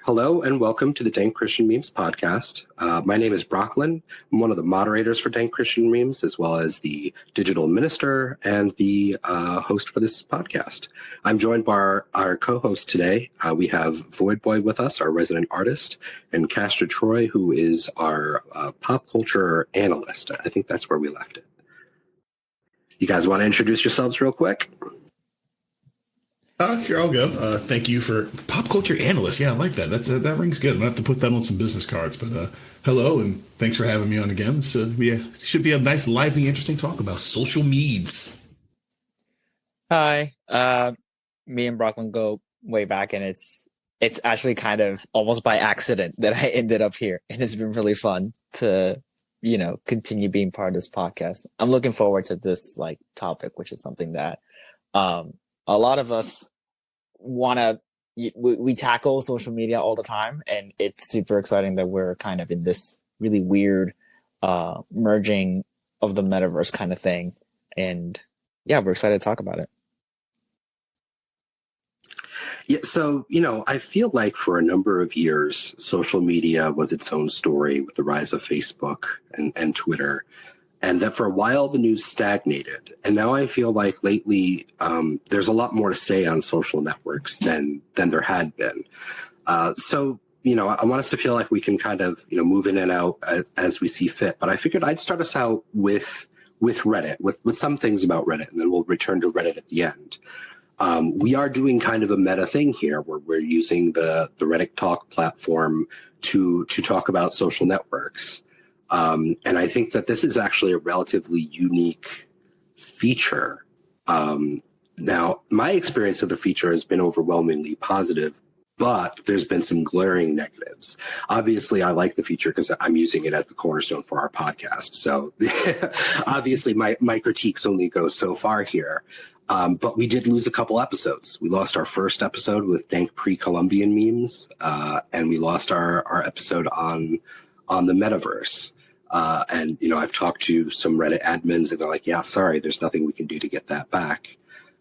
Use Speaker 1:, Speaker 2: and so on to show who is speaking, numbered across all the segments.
Speaker 1: Hello and welcome to the Dank Christian Memes podcast. My name is Broclen. I'm one of the moderators for Dank Christian Memes, as well as the digital minister and the host for this podcast. I'm joined by our co-host today. We have Void Boy with us, our resident artist, and Castor Troy, who is our pop culture analyst. I think that's where we left it. You guys want to introduce yourselves real quick?
Speaker 2: Here, I'll go. Thank you for pop culture analyst. Yeah, I like that. That rings good. I'm going to have to put that on some business cards. But hello, and thanks for having me on again. So should be a nice, lively, interesting talk about social meds.
Speaker 3: Hi. Me and Broclen go way back, and it's actually kind of almost by accident that I ended up here. And it's been really fun to, continue being part of this podcast. I'm looking forward to this topic, which is something that a lot of us we tackle social media all the time, and it's super exciting that we're kind of in this really weird merging of the metaverse kind of thing. And yeah, we're excited to talk about it.
Speaker 1: Yeah, so, I feel like for a number of years, social media was its own story with the rise of Facebook and Twitter. And that for a while, the news stagnated. And now I feel like lately, there's a lot more to say on social networks than there had been. So, I want us to feel like we can kind of, move in and out as we see fit. But I figured I'd start us out with Reddit, with some things about Reddit, and then we'll return to Reddit at the end. We are doing kind of a meta thing here where we're using the Reddit Talk platform to talk about social networks. And I think that this is actually a relatively unique feature. Now, my experience of the feature has been overwhelmingly positive, but there's been some glaring negatives. Obviously, I like the feature because I'm using it as the cornerstone for our podcast. So obviously, my critiques only go so far here. But we did lose a couple episodes. We lost our first episode with dank pre-Columbian memes, and we lost our episode on the metaverse. And, I've talked to some Reddit admins and they're like, yeah, sorry, there's nothing we can do to get that back.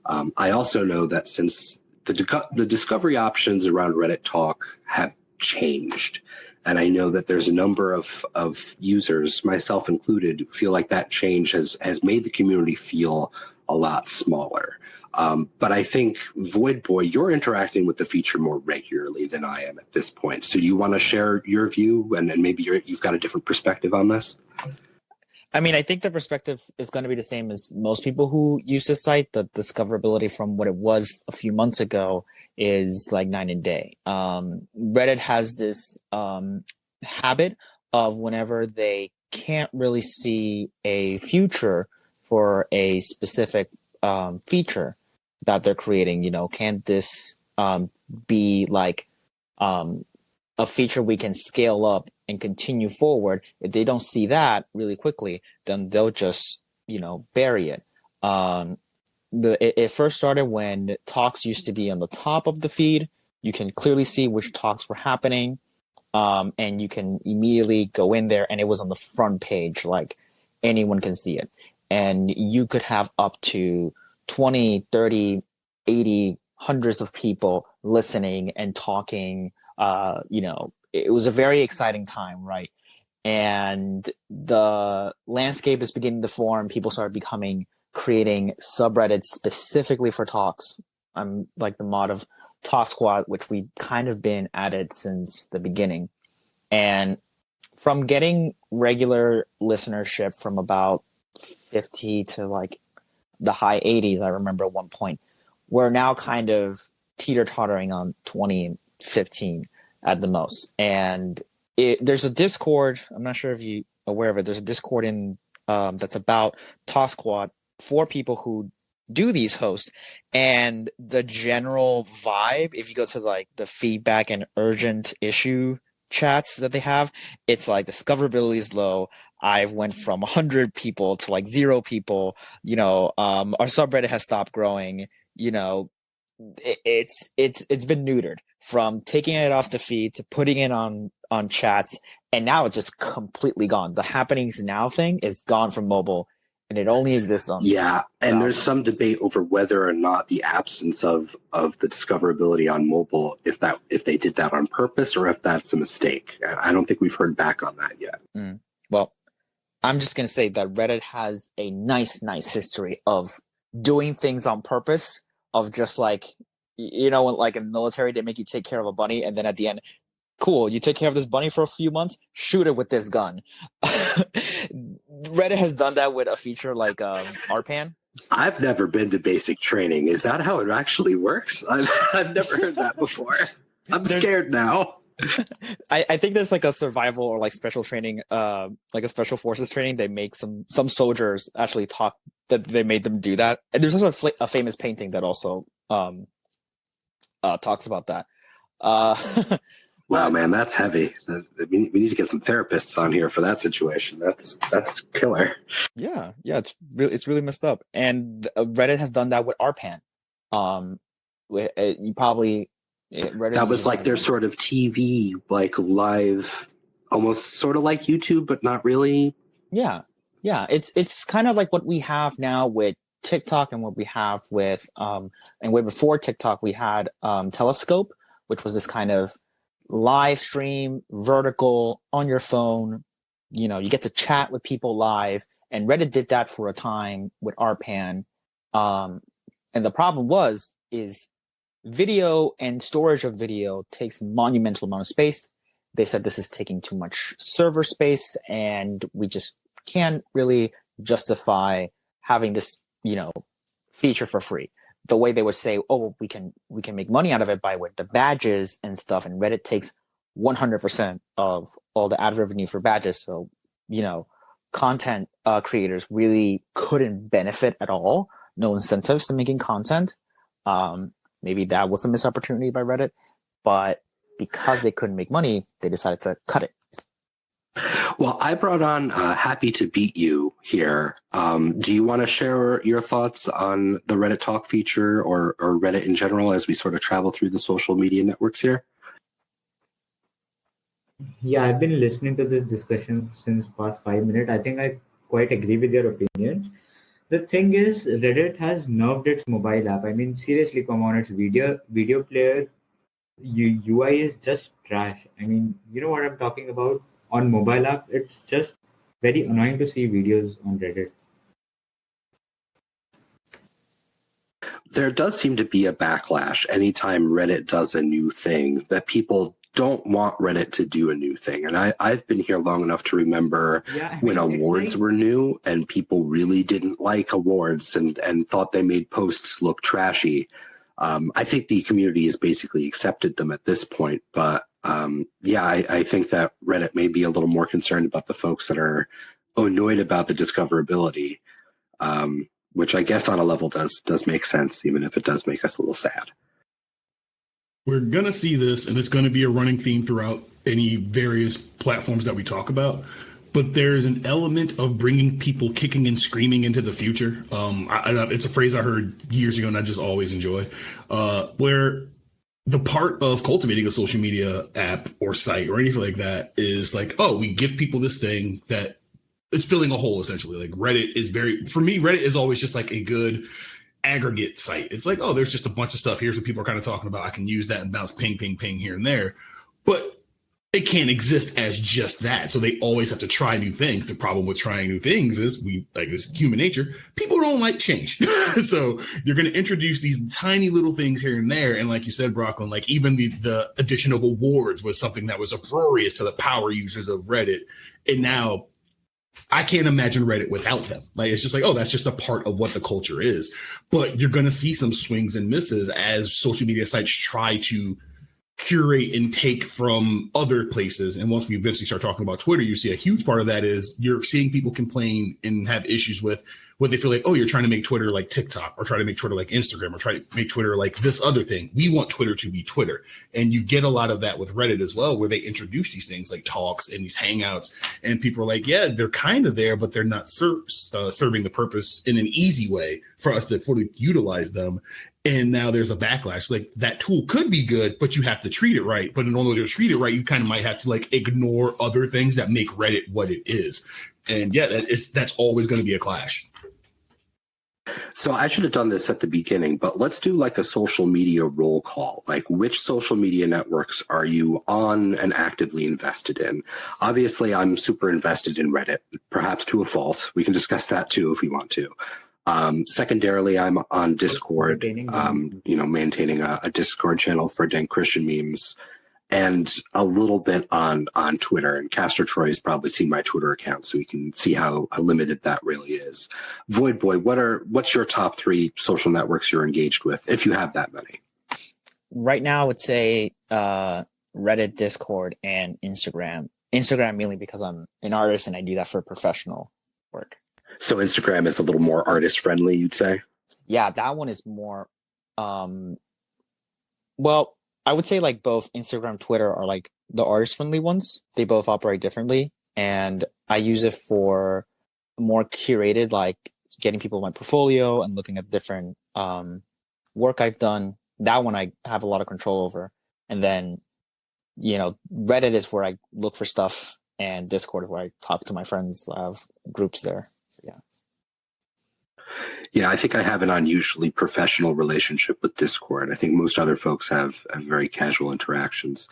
Speaker 1: I also know that since the discovery options around Reddit Talk have changed, and I know that there's a number of users, myself included, feel like that change has made the community feel a lot smaller. But I think, Void Boy, you're interacting with the feature more regularly than I am at this point. So do you want to share your view and maybe you've got a different perspective on this?
Speaker 3: I mean, I think the perspective is going to be the same as most people who use this site. The discoverability from what it was a few months ago is like night and day. Reddit has this habit of whenever they can't really see a future for a specific feature that they're creating, can this be like a feature we can scale up and continue forward? If they don't see that really quickly, then they'll just, bury it. It first started when talks used to be on the top of the feed. You can clearly see which talks were happening, and you can immediately go in there, and it was on the front page, like anyone can see it. And you could have up to 20, 30, 80, hundreds of people listening and talking. It was a very exciting time, right? And the landscape is beginning to form. People started creating subreddits specifically for talks. I'm like the mod of Talk Squad, which we've kind of been at it since the beginning. And from getting regular listenership from about 50 to like the high 80s, I remember at one point, we're now kind of teeter-tottering on 20 and 15 at the most. And there's a Discord, I'm not sure if you're aware of it, there's a Discord in that's about Talk Squad for people who do these hosts. And the general vibe, if you go to like the feedback and urgent issue chats that they have, it's like discoverability is low. I've went from 100 people to like 0 people. Our subreddit has stopped growing. It's been neutered from taking it off the feed to putting it on chats, and now it's just completely gone. The happenings now thing is gone from mobile, and it only exists on.
Speaker 1: Yeah, and there's some debate over whether or not the absence of the discoverability on mobile, if they did that on purpose or if that's a mistake. I don't think we've heard back on that yet.
Speaker 3: Well, I'm just going to say that Reddit has a nice history of doing things on purpose, of just like, you know, like in the military, they make you take care of a bunny, and then at the end, cool, you take care of this bunny for a few months, shoot it with this gun. Reddit has done that with a feature like RPAN.
Speaker 1: I've never been to basic training. Is that how it actually works? I've never heard that before. I'm scared now.
Speaker 3: I think there's like a survival or like special training, like a special forces training. They make some soldiers actually talk that they made them do that. And there's also a famous painting that also talks about that.
Speaker 1: Wow, man, that's heavy. We need to get some therapists on here for that situation. That's killer.
Speaker 3: Yeah, it's really messed up. And Reddit has done that with RPAN. You probably Reddit,
Speaker 1: that was like their sort of TV, like live, almost sort of like YouTube, but not really.
Speaker 3: Yeah. It's kind of like what we have now with TikTok and what we have with and way before TikTok we had Telescope, which was this kind of live stream, vertical, on your phone. You know, you get to chat with people live, and Reddit did that for a time with RPAN. And the problem is video and storage of video takes monumental amount of space. They said this is taking too much server space, and we just can't really justify having this, you know, feature for free. The way they would say, oh, we can make money out of it by with the badges and stuff, and Reddit takes 100% of all the ad revenue for badges. So, you know, content creators really couldn't benefit at all. No incentives to making content. Maybe that was a missed opportunity by Reddit, but because they couldn't make money, they decided to cut it.
Speaker 1: Well, I brought on Happy to Beat You here. Do you want to share your thoughts on the Reddit Talk feature or Reddit in general as we sort of travel through the social media networks here?
Speaker 4: Yeah, I've been listening to this discussion since past 5 minutes. I think I quite agree with your opinions. The thing is, Reddit has nerfed its mobile app. I mean, seriously, come on, its video player UI is just trash. I mean, you know what I'm talking about? On mobile app, it's just very annoying to see videos on Reddit.
Speaker 1: There does seem to be a backlash anytime Reddit does a new thing, that people don't want Reddit to do a new thing. And I've been here long enough to remember when awards were new and people really didn't like awards and thought they made posts look trashy. I think the community has basically accepted them at this point. But I think that Reddit may be a little more concerned about the folks that are annoyed about the discoverability, which I guess on a level does make sense, even if it does make us a little sad.
Speaker 2: We're going to see this, and it's going to be a running theme throughout any various platforms that we talk about. But there's an element of bringing people kicking and screaming into the future. It's a phrase I heard years ago, and I just always enjoy, where the part of cultivating a social media app or site or anything like that is like, oh, we give people this thing that is filling a hole, essentially. Like Reddit is for me, Reddit is always just like a good aggregate site. It's like, oh, there's just a bunch of stuff. Here's what people are kind of talking about. I can use that and bounce ping, ping, ping here and there. But it can't exist as just that. So they always have to try new things. The problem with trying new things is it's human nature. People don't like change. So you're going to introduce these tiny little things here and there. And like you said, Broclen, like even the addition of awards was something that was uproarious to the power users of Reddit. And now I can't imagine Reddit without them. Like, it's just like, oh, that's just a part of what the culture is. But you're going to see some swings and misses as social media sites try to curate and take from other places. And once we eventually start talking about Twitter, you see a huge part of that is you're seeing people complain and have issues with what they feel like, oh, you're trying to make Twitter like TikTok or try to make Twitter like Instagram or try to make Twitter like this other thing. We want Twitter to be Twitter. And you get a lot of that with Reddit as well, where they introduce these things like talks and these hangouts. And people are like, yeah, they're kind of there, but they're not serving the purpose in an easy way for us to fully utilize them. And now there's a backlash. Like that tool could be good, but you have to treat it right. But in order to treat it right, you kind of might have to like ignore other things that make Reddit what it is. And yeah, that's always going to be a clash.
Speaker 1: So I should have done this at the beginning, but let's do like a social media roll call. Like, which social media networks are you on and actively invested in? Obviously, I'm super invested in Reddit, perhaps to a fault. We can discuss that too if we want to. Secondarily, I'm on Discord, maintaining a Discord channel for Dank Christian memes, and a little bit on Twitter. And Castor Troy's probably seen my Twitter account, so you can see how limited that really is. Void Boy, what's your top 3 social networks you're engaged with, if you have that many?
Speaker 3: Right now, I would say Reddit, Discord, and Instagram. Instagram mainly because I'm an artist and I do that for professional work.
Speaker 1: So Instagram is a little more artist friendly, you'd say?
Speaker 3: Yeah, that one is more. Well, I would say like both Instagram, Twitter are like the artist friendly ones. They both operate differently. And I use it for more curated, like getting people my portfolio and looking at different work I've done. That one I have a lot of control over. And then, Reddit is where I look for stuff, and Discord is where I talk to my friends. I have groups there. So yeah.
Speaker 1: Yeah, I think I have an unusually professional relationship with Discord. I think most other folks have very casual interactions.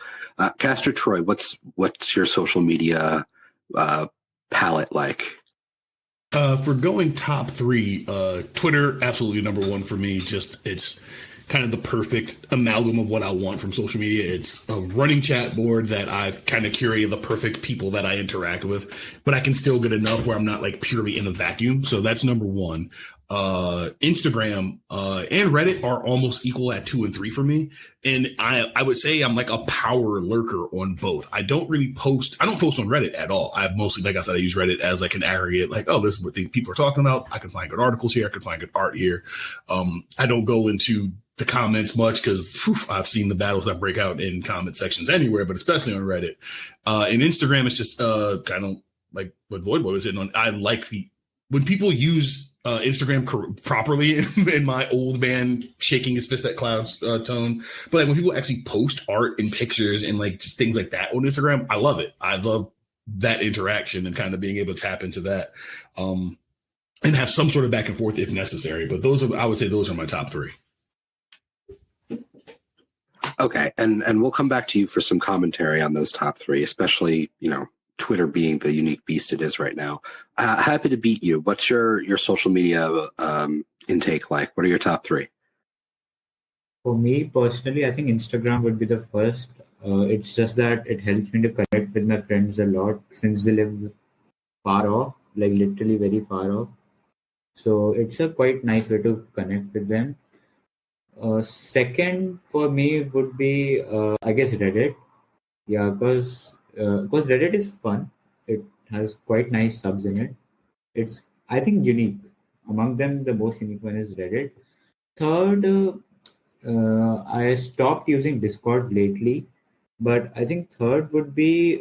Speaker 1: Castor Troy, what's your social media palette like?
Speaker 2: For going top 3, Twitter, absolutely number 1 for me. Just it's kind of the perfect amalgam of what I want from social media. It's a running chat board that I've kind of curated the perfect people that I interact with, but I can still get enough where I'm not like purely in a vacuum. So that's number 1. Instagram and Reddit are almost equal at 2 and 3 for me. And I would say I'm like a power lurker on both. I don't post on Reddit at all. I mostly, like I said, I use Reddit as like an aggregate, like, oh, this is what people are talking about. I can find good articles here. I can find good art here. I don't go into the comments much because I've seen the battles that break out in comment sections anywhere, but especially on Reddit. And Instagram is just kind of like what Void Boy was hitting on. I like when people use Instagram properly in my old man shaking his fist at clouds tone. But like when people actually post art and pictures and like just things like that on Instagram, I love it. I love that interaction and kind of being able to tap into that and have some sort of back and forth if necessary. But I would say those are my top 3.
Speaker 1: Okay. And we'll come back to you for some commentary on those top 3, especially, Twitter being the unique beast it is right now. Happy to beat you. What's your social media intake like? What are your top 3?
Speaker 4: For me personally, I think Instagram would be the first. It's just that it helps me to connect with my friends a lot since they live far off, like literally very far off. So it's a quite nice way to connect with them. Second for me would be, I guess, Reddit. Yeah, because Reddit is fun. It has quite nice subs in it. It's, I think, unique. Among them, the most unique one is Reddit. Third, I stopped using Discord lately, but I think third would be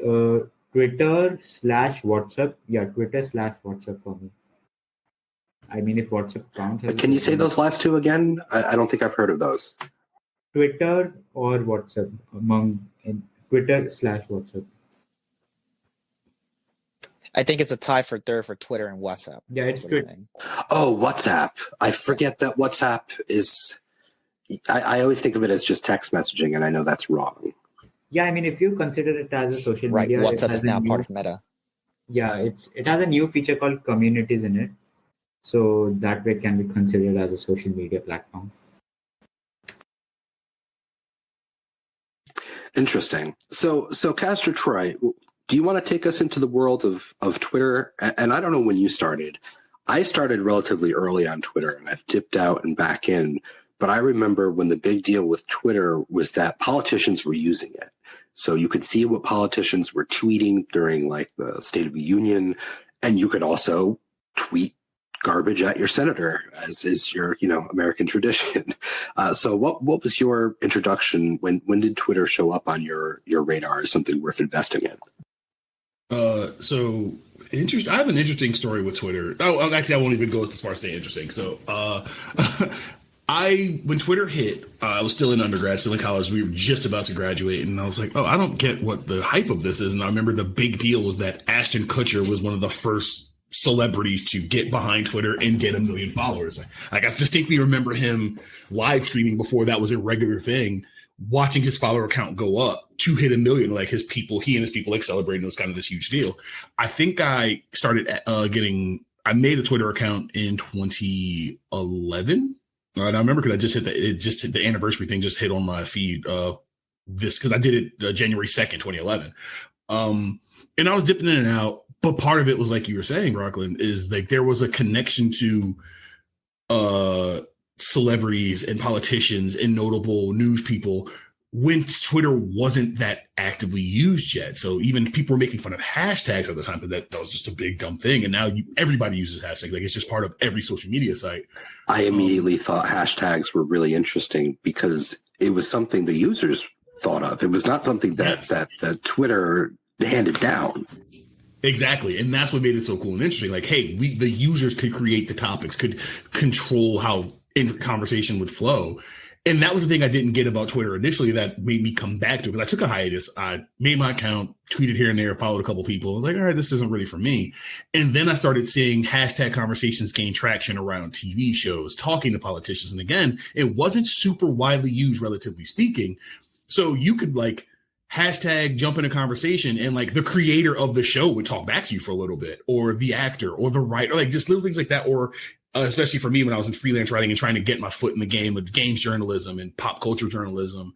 Speaker 4: Twitter/WhatsApp. Yeah, Twitter/WhatsApp for me. I mean, if WhatsApp counts.
Speaker 1: Can you say those last 2 again? I don't think I've heard of those.
Speaker 4: Twitter or WhatsApp Twitter/WhatsApp.
Speaker 3: I think it's a tie for third for Twitter and WhatsApp.
Speaker 4: Yeah, it's Twitter.
Speaker 1: Oh, WhatsApp. I forget that WhatsApp is... I always think of it as just text messaging, and I know that's wrong.
Speaker 4: Yeah, I mean, if you consider it as a social media...
Speaker 3: Right, WhatsApp is now part of Meta.
Speaker 4: Yeah, it has a new feature called communities in it. So that way it can be considered as a social media platform.
Speaker 1: Interesting. So Castor Troy, do you want to take us into the world of Twitter? And I don't know when you started. I started relatively early on Twitter, and I've dipped out and back in. But I remember when the big deal with Twitter was that politicians were using it. So you could see what politicians were tweeting during like the State of the Union, and you could also tweet garbage at your senator, as is your, American tradition. So what was your introduction? When did Twitter show up on your radar as something worth investing in?
Speaker 2: So I have an interesting story with Twitter. Oh, actually, I won't even go as far as say interesting. So, when Twitter hit, I was still in undergrad, still in college. We were just about to graduate, and I was like, "Oh, I don't get what the hype of this is." And I remember the big deal was that Ashton Kutcher was one of the first celebrities to get behind Twitter and get 1 million followers. Like I distinctly remember him live streaming before that was a regular thing, watching his follower count go up to hit 1 million. Like he and his people like celebrating. It was kind of this huge deal. I think I started I made a Twitter account in 2011. And I remember because the anniversary thing just hit on my feed because I did it January 2nd, 2011. And I was dipping in and out. But part of it was like you were saying, Broclen, is like there was a connection to celebrities and politicians and notable news people when Twitter wasn't that actively used yet. So even people were making fun of hashtags at the time, but that was just a big dumb thing. And now everybody uses hashtags. Like it's just part of every social media site. I
Speaker 1: immediately thought hashtags were really interesting because it was something the users thought of. It was not something that Twitter handed down.
Speaker 2: Exactly. And that's what made it so cool and interesting. Like, hey, the users could create the topics, could control how conversation would flow. And that was the thing I didn't get about Twitter initially that made me come back to it. Because I took a hiatus. I made my account, tweeted here and there, followed a couple people. I was like, all right, this isn't really for me. And then I started seeing hashtag conversations gain traction around TV shows, talking to politicians. And again, it wasn't super widely used, relatively speaking. So you could like hashtag jump in a conversation and like the creator of the show would talk back to you for a little bit, or the actor or the writer, like just little things like that. Or especially for me when I was in freelance writing and trying to get my foot in the game of games journalism and pop culture journalism,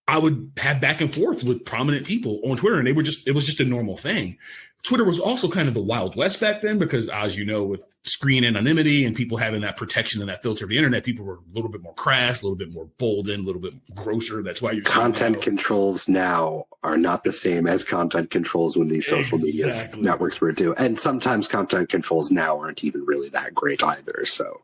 Speaker 2: I would have back and forth with prominent people on Twitter, and it was just a normal thing. Twitter was also kind of the Wild West back then because, as you know, with screen anonymity and people having that protection and that filter of the internet, people were a little bit more crass, a little bit more bolden, a little bit grosser. That's why
Speaker 1: content controls now are not the same as content controls when these social media networks were due. And sometimes content controls now aren't even really that great either. So.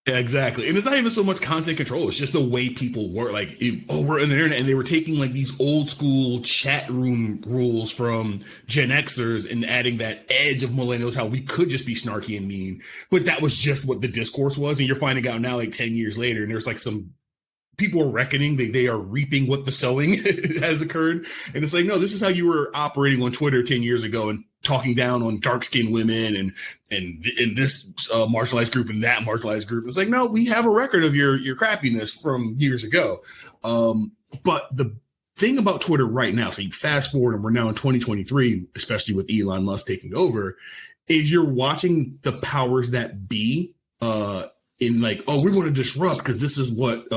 Speaker 2: Yeah, exactly. And it's not even so much content control. It's just the way people were like, we're on the internet, and they were taking like these old school chat room rules from Gen Xers and adding that edge of millennials, how we could just be snarky and mean. But that was just what the discourse was. And you're finding out now, like 10 years later, and there's like some people are reckoning they are reaping what the sowing has occurred. And it's like, no, this is how you were operating on Twitter 10 years ago and talking down on dark-skinned women and this marginalized group and that marginalized group. It's like, no, we have a record of your crappiness from years ago. But the thing about Twitter right now, so you fast forward and we're now in 2023, especially with Elon Musk taking over, is you're watching the powers that be in like, oh, we want to disrupt because this is what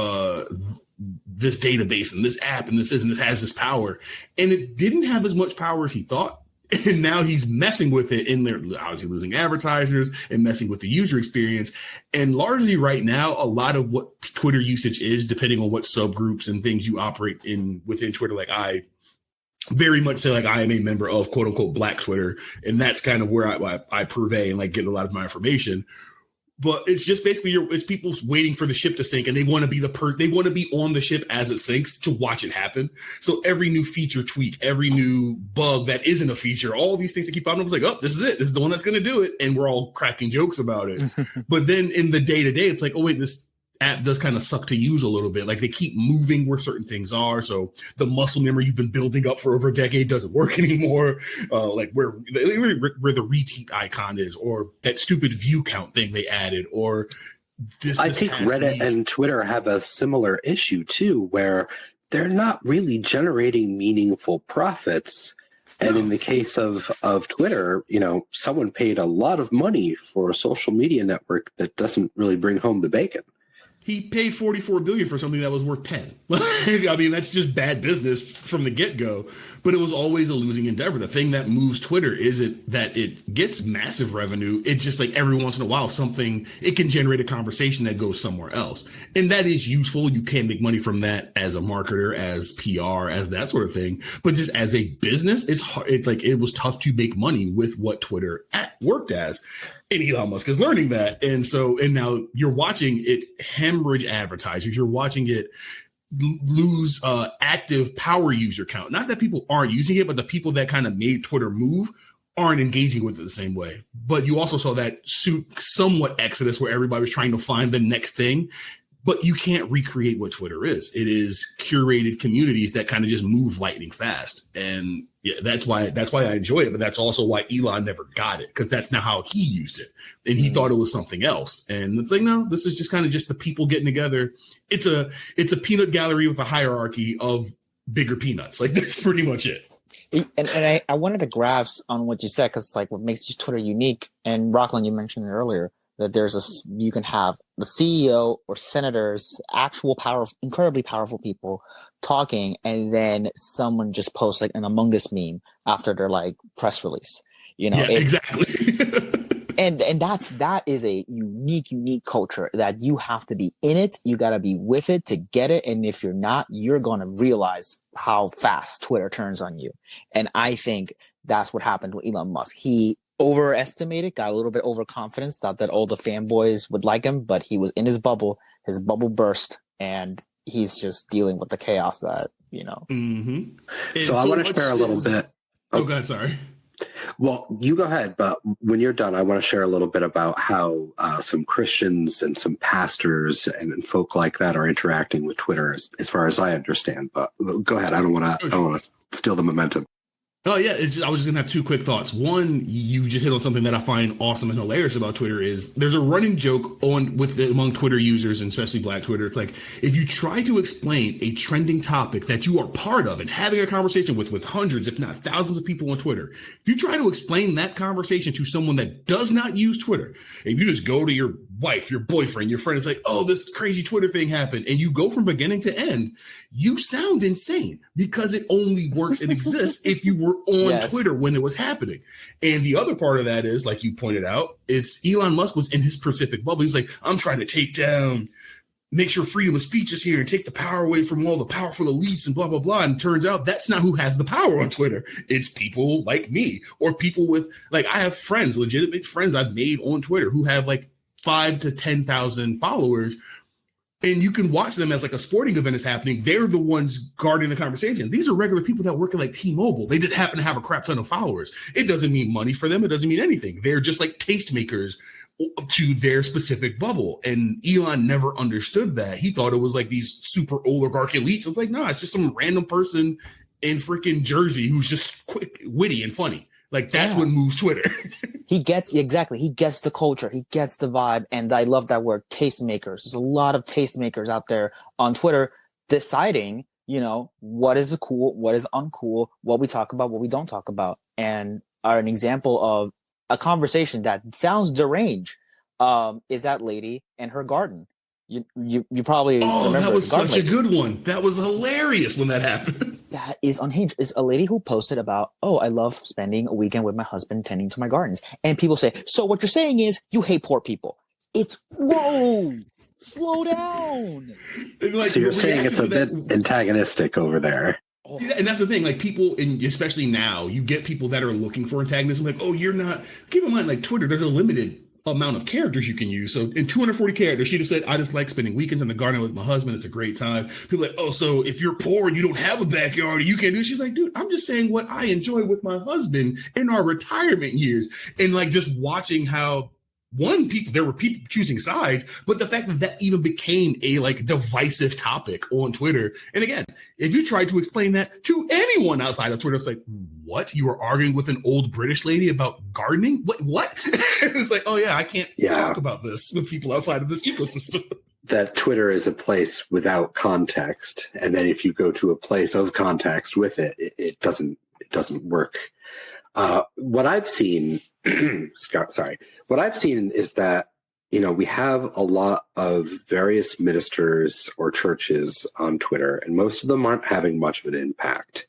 Speaker 2: this database and this app and this has this power. And it didn't have as much power as he thought. And now he's messing with it in there, obviously losing advertisers and messing with the user experience. And largely right now, a lot of what Twitter usage is, depending on what subgroups and things you operate in within Twitter, like I very much say like I am a member of quote unquote Black Twitter. And that's kind of where I purvey and like get a lot of my information. But it's just basically it's people waiting for the ship to sink, and they want to be they want to be on the ship as it sinks to watch it happen. So every new feature tweak, every new bug that isn't a feature, all these things that keep popping up, it's like, oh, this is it. This is the one that's going to do it, and we're all cracking jokes about it. But then in the day to day, it's like, oh wait, this app does kind of suck to use a little bit. Like they keep moving where certain things are. So the muscle memory you've been building up for over a decade doesn't work anymore. Like where the retweet icon is, or that stupid view count thing they added, or this. I
Speaker 1: think Reddit and Twitter have a similar issue too, where they're not really generating meaningful profits. And in the case of Twitter, someone paid a lot of money for a social media network that doesn't really bring home the bacon.
Speaker 2: He paid $44 billion for something that was worth 10. I mean, that's just bad business from the get-go. But it was always a losing endeavor. The thing that moves Twitter is that it gets massive revenue. It's just like every once in a while, it can generate a conversation that goes somewhere else. And that is useful. You can make money from that as a marketer, as PR, as that sort of thing. But just as a business, it's hard. It's like it was tough to make money with what Twitter worked as. And Elon Musk is learning that. And now you're watching it hemorrhage advertisers. You're watching it lose active power user count. Not that people aren't using it, but the people that kind of made Twitter move aren't engaging with it the same way. But you also saw that somewhat exodus where everybody was trying to find the next thing. But you can't recreate what Twitter is. It is curated communities that kind of just move lightning fast. And Yeah, that's why I enjoy it, but that's also why Elon never got it, because that's not how he used it, and he thought it was something else. And it's like, no, this is just kind of just the people getting together. It's a peanut gallery with a hierarchy of bigger peanuts. Like, that's pretty much it.
Speaker 3: And I wanted to grasp on what you said, because like what makes Twitter unique. And Broclen, you mentioned it earlier, that you can have the CEO or senators, actual incredibly powerful people talking, and then someone just posts like an Among Us meme after their like press release.
Speaker 2: Yeah, exactly.
Speaker 3: and that is a unique culture that you have to be in it. You got to be with it to get it. And if you're not, you're going to realize how fast Twitter turns on you. And I think that's what happened with Elon Musk. He overestimated, got a little bit overconfidence, thought that all the fanboys would like him, but he was in his bubble burst, and he's just dealing with the chaos that,
Speaker 2: Mm-hmm.
Speaker 1: So I want to share a little bit.
Speaker 2: Oh, God, sorry.
Speaker 1: Well, you go ahead, but when you're done, I want to share a little bit about how some Christians and some pastors and folk like that are interacting with Twitter, as far as I understand. But go ahead. I don't want to steal the momentum.
Speaker 2: Oh, yeah. I was just going to have two quick thoughts. One, you just hit on something that I find awesome and hilarious about Twitter is there's a running joke among Twitter users, and especially Black Twitter. It's like, if you try to explain a trending topic that you are part of and having a conversation with hundreds, if not thousands of people on Twitter, if you try to explain that conversation to someone that does not use Twitter, and you just go to your wife, your boyfriend, your friend, it's like, oh, this crazy Twitter thing happened, and you go from beginning to end, you sound insane, because it only works and exists if you were on Twitter when it was happening. And the other part of that is, like you pointed out, it's Elon Musk was in his Pacific bubble. He's like, I'm trying to make sure freedom of speech is here and take the power away from all the powerful elites and blah, blah, blah. And it turns out that's not who has the power on Twitter. It's people like me, or people with, like, I have friends, legitimate friends I've made on Twitter who have like 5,000 to 10,000 followers. And you can watch them as like a sporting event is happening. They're the ones guarding the conversation. These are regular people that work at like T-Mobile. They just happen to have a crap ton of followers. It doesn't mean money for them. It doesn't mean anything. They're just like tastemakers to their specific bubble. And Elon never understood that. He thought it was like these super oligarch elites. It's like, no, it's just some random person in freaking Jersey who's just quick, witty, and funny. Like, that's what moves Twitter.
Speaker 3: He gets the culture. He gets the vibe. And I love that word, tastemakers. There's a lot of tastemakers out there on Twitter deciding, what is cool, what is uncool, what we talk about, what we don't talk about. And an example of a conversation that sounds deranged is that lady and her garden. You probably remember.
Speaker 2: That was such a good one. That was hilarious when that happened.
Speaker 3: That is unhinged. It's a lady who posted about, I love spending a weekend with my husband tending to my gardens. And people say, so what you're saying is you hate poor people. It's, whoa, slow down.
Speaker 1: Like, so you're saying it's a bit antagonistic over there.
Speaker 2: Yeah, and that's the thing, like, people, and especially now, you get people that are looking for antagonism, like, oh, you're not, keep in mind, like, Twitter, there's a limited amount of characters you can use. So in 240 characters, she just said, I just like spending weekends in the garden with my husband. It's a great time. People are like, oh, so if you're poor and you don't have a backyard, you can't do it. She's like, dude, I'm just saying what I enjoy with my husband in our retirement years. And like, just watching how there were people choosing sides, but the fact that even became a like divisive topic on Twitter. And again, if you try to explain that to anyone outside of Twitter, it's like, what? You were arguing with an old British lady about gardening? What? It's like, oh yeah, I can't talk about this with people outside of this ecosystem.
Speaker 1: That Twitter is a place without context. And then if you go to a place of context with it, it doesn't work. What I've seen, what I've seen is that, we have a lot of various ministers or churches on Twitter, and most of them aren't having much of an impact.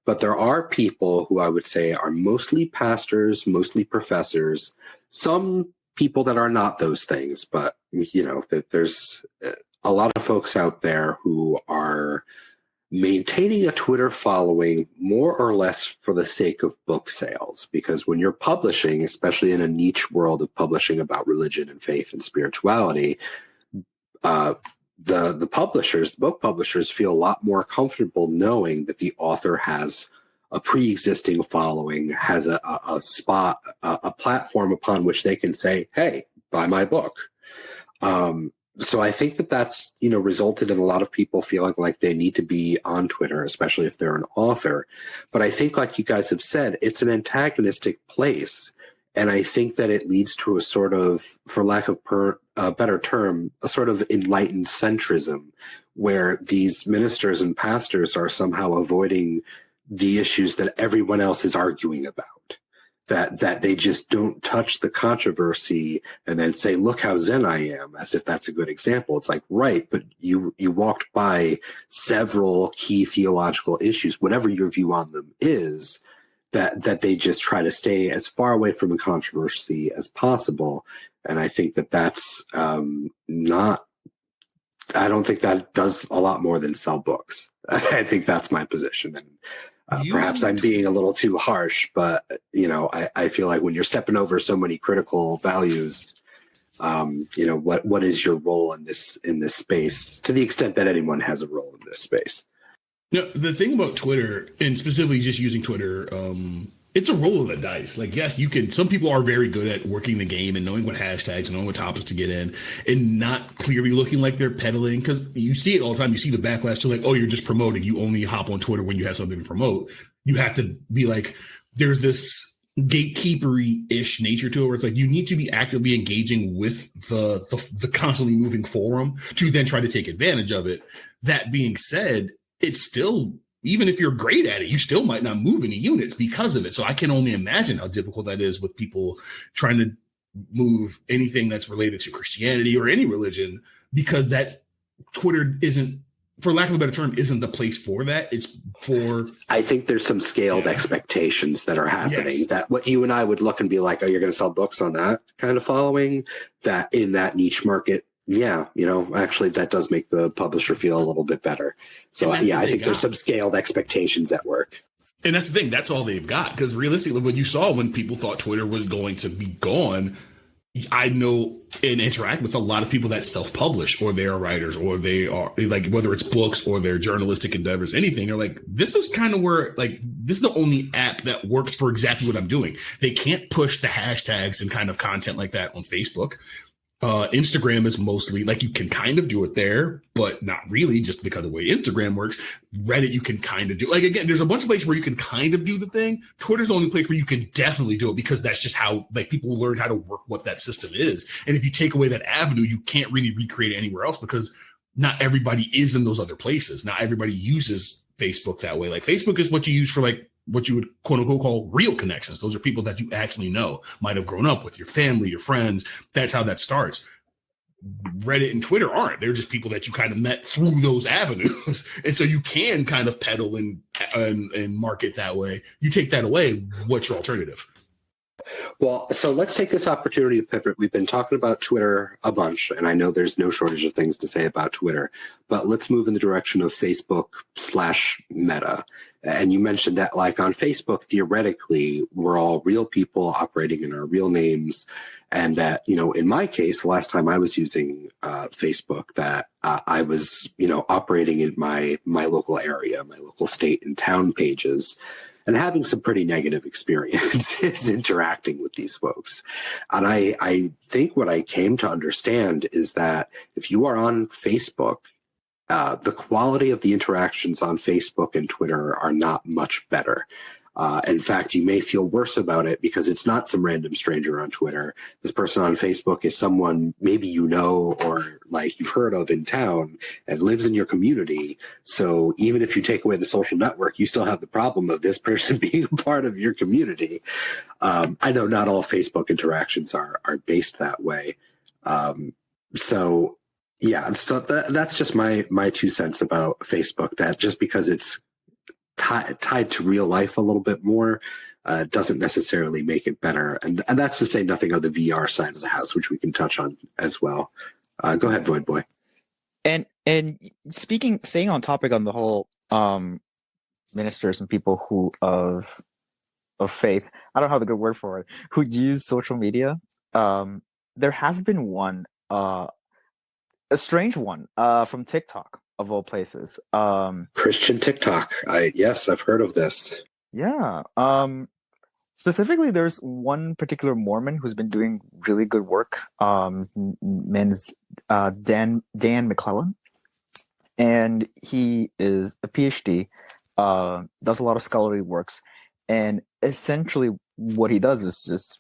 Speaker 1: But there are people who I would say are mostly pastors, mostly professors, some people that are not those things, but, that there's a lot of folks out there who are maintaining a Twitter following more or less for the sake of book sales. Because when you're publishing, especially in a niche world of publishing about religion and faith and spirituality, the book publishers feel a lot more comfortable knowing that the author has a pre-existing following, has a spot, a platform upon which they can say, hey, buy my book. So I think that that's, resulted in a lot of people feeling like they need to be on Twitter, especially if they're an author. But I think, like you guys have said, it's an antagonistic place. And I think that it leads to a sort of, for lack of a better term, a sort of enlightened centrism, where these ministers and pastors are somehow avoiding the issues that everyone else is arguing about. That they just don't touch the controversy and then say, look how zen I am, as if that's a good example. It's like, right, but you walked by several key theological issues, whatever your view on them is, that they just try to stay as far away from the controversy as possible. And I think that that's not, I don't think that does a lot more than sell books. I think that's my position. And perhaps I'm being a little too harsh, but I feel like when you're stepping over so many critical values, what is your role in this space, to the extent that anyone has a role in this space?
Speaker 2: The thing about Twitter, and specifically just using Twitter, it's a roll of the dice. Like, yes, some people are very good at working the game and knowing what hashtags and knowing what topics to get in and not clearly looking like they're peddling, because you see it all the time. You see the backlash to like, oh, you're just promoting. You only hop on Twitter when you have something to promote. You have to be like, there's this gatekeepery-ish nature to it where it's like you need to be actively engaging with the constantly moving forum to then try to take advantage of it. That being said, it's still, even if you're great at it, you still might not move any units because of it. So I can only imagine how difficult that is with people trying to move anything that's related to Christianity or any religion, because that Twitter isn't, for lack of a better term, isn't the place for that. It's for... I
Speaker 1: think there's some scaled expectations that are happening, that what you and I would look and be like, oh, you're going to sell books on that kind of following, that in that niche market. Yeah, actually that does make the publisher feel a little bit better. So I think there's some scaled expectations at work.
Speaker 2: And that's the thing, that's all they've got. Because realistically, when you saw when people thought Twitter was going to be gone, I know and interact with a lot of people that self-publish, or they are writers, or they are like, whether it's books or their journalistic endeavors, anything, they're like, this is kind of where, like, this is the only app that works for exactly what I'm doing. They can't push the hashtags and kind of content like that on Facebook. Instagram is mostly like, you can kind of do it there, but not really, just because of the way Instagram works. Reddit, you can kind of do, like, again, there's a bunch of places where you can kind of do the thing. Twitter's the only place where you can definitely do it, because that's just how, like, people learn how to work what that system is. And if you take away that avenue, you can't really recreate it anywhere else, because not everybody is in those other places. Not everybody uses Facebook that way. Like, Facebook is what you use for, like, what you would quote unquote call real connections. Those are people that you actually know, might have grown up with, your family, your friends. That's how that starts. Reddit and Twitter aren't. They're just people that you kind of met through those avenues. And so you can kind of peddle and market that way. You take that away, what's your alternative?
Speaker 1: Well, so let's take this opportunity to pivot. We've been talking about Twitter a bunch, and I know there's no shortage of things to say about Twitter, but let's move in the direction of Facebook/Meta. And you mentioned that, like, on Facebook, theoretically, we're all real people operating in our real names. And that, in my case, the last time I was using Facebook, that I was, operating in my local area, my local state and town pages, and having some pretty negative experiences interacting with these folks. And I think what I came to understand is that if you are on Facebook, the quality of the interactions on Facebook and Twitter are not much better. In fact, you may feel worse about it because it's not some random stranger on Twitter. This person on Facebook is someone maybe you know, or like you've heard of in town, and lives in your community. So even if you take away the social network, you still have the problem of this person being a part of your community. I know not all Facebook interactions are based that way. So that's just my 2 cents about Facebook, that just because it's tied to real life a little bit more doesn't necessarily make it better. And that's to say nothing of the VR side of the house, which we can touch on as well. Go ahead, Void Boy.
Speaker 3: And staying on topic on the whole ministers and people who of faith, I don't have the good word for it, who use social media. There has been one, a strange one, from TikTok, of all places.
Speaker 1: Christian TikTok. Yes, I've heard of this.
Speaker 3: Yeah. Specifically, there's one particular Mormon who's been doing really good work. Man's Dan McClellan, and he is a PhD. Does a lot of scholarly works, and essentially what he does is just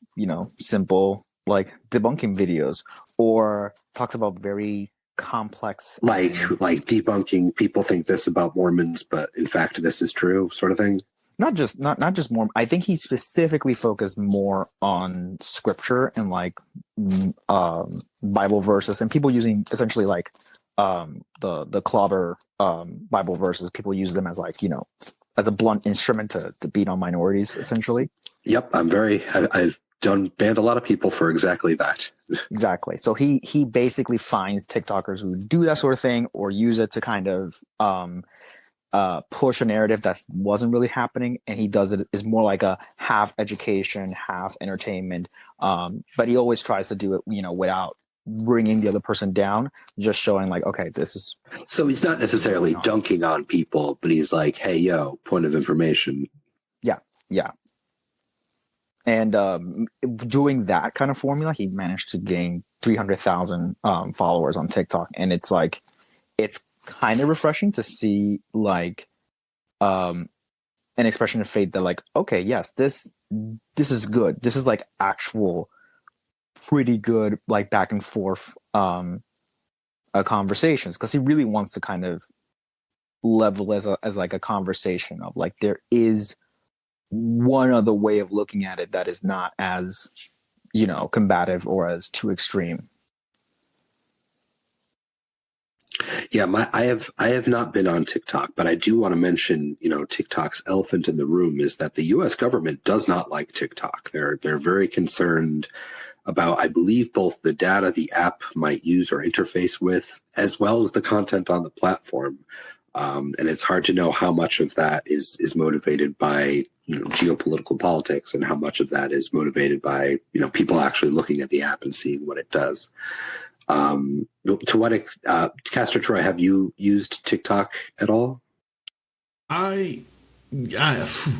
Speaker 3: simple like debunking videos, or talks about very complex,
Speaker 1: like debunking people think this about Mormons, but in fact this is true, sort of thing.
Speaker 3: Not just Mormon. I think he specifically focused more on scripture and like Bible verses, and people using essentially like the clobber Bible verses. People use them as like as a blunt instrument to beat on minorities, essentially.
Speaker 1: Yep, I've banned a lot of people for exactly that.
Speaker 3: Exactly. So he basically finds TikTokers who do that sort of thing or use it to kind of push a narrative that wasn't really happening, and he does it is more like a half education, half entertainment. But he always tries to do it, without bringing the other person down, just showing like, okay, this is.
Speaker 1: So he's not necessarily dunking on people, but he's like, hey, yo, point of information.
Speaker 3: Yeah. And doing that kind of formula, he managed to gain 300,000 followers on TikTok, and it's like, it's kind of refreshing to see like an expression of faith that like, okay, yes, this is good. This is like actual pretty good like back and forth conversations, because he really wants to kind of level as like a conversation of like, there is one other way of looking at it that is not as combative or as too extreme.
Speaker 1: Yeah, I have not been on TikTok, but I do want to mention, TikTok's elephant in the room is that the U.S. government does not like TikTok. They're very concerned about, I believe, both the data the app might use or interface with, as well as the content on the platform. And it's hard to know how much of that is motivated by geopolitical politics, and how much of that is motivated by people actually looking at the app and seeing what it does. To what Castor Troy, have you used TikTok at all?
Speaker 2: I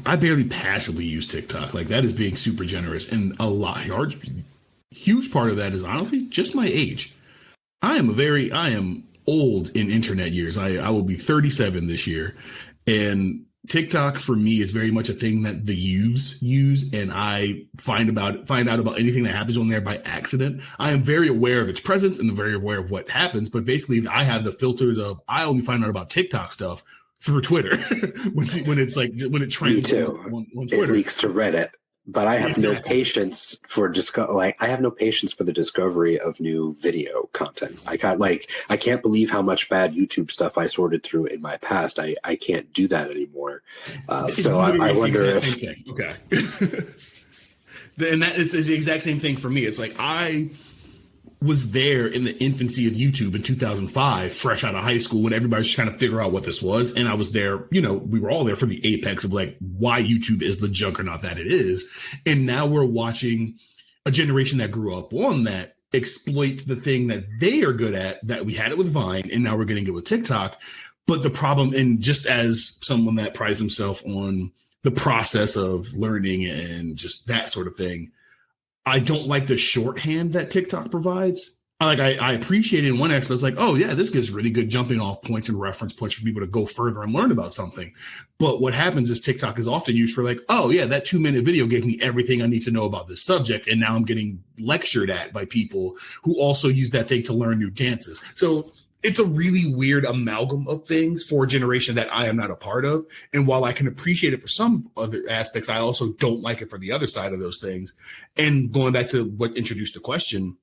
Speaker 2: barely passively use TikTok. Like, that is being super generous, and huge part of that is honestly just my age. I am old in internet years. I will be 37 this year, and TikTok for me is very much a thing that the youths use, and I find out about anything that happens on there by accident. I am very aware of its presence and very aware of what happens, but basically I have the filters of, I only find out about TikTok stuff through Twitter when it trends on Twitter.
Speaker 1: It leaks to Reddit. But I have no patience for I have no patience for the discovery of new video content. I can't believe how much bad YouTube stuff I sorted through in my past. I can't do that anymore. So I wonder if
Speaker 2: okay. And that is the exact same thing for me. It's like, I was there in the infancy of YouTube in 2005, fresh out of high school, when everybody was trying to figure out what this was. And I was there, we were all there for the apex of like why YouTube is the juggernaut that it is. And now we're watching a generation that grew up on that exploit the thing that they are good at, that we had it with Vine, and now we're getting it with TikTok. But the problem, and just as someone that prides himself on the process of learning and just that sort of thing, I don't like the shorthand that TikTok provides. I appreciate it in one aspect. It's like, oh yeah, this gives really good jumping off points and reference points for people to go further and learn about something. But what happens is TikTok is often used for like, oh yeah, that 2-minute video gave me everything I need to know about this subject, and now I'm getting lectured at by people who also use that thing to learn new dances. So it's a really weird amalgam of things for a generation that I am not a part of. And while I can appreciate it for some other aspects, I also don't like it for the other side of those things. And going back to what introduced the question,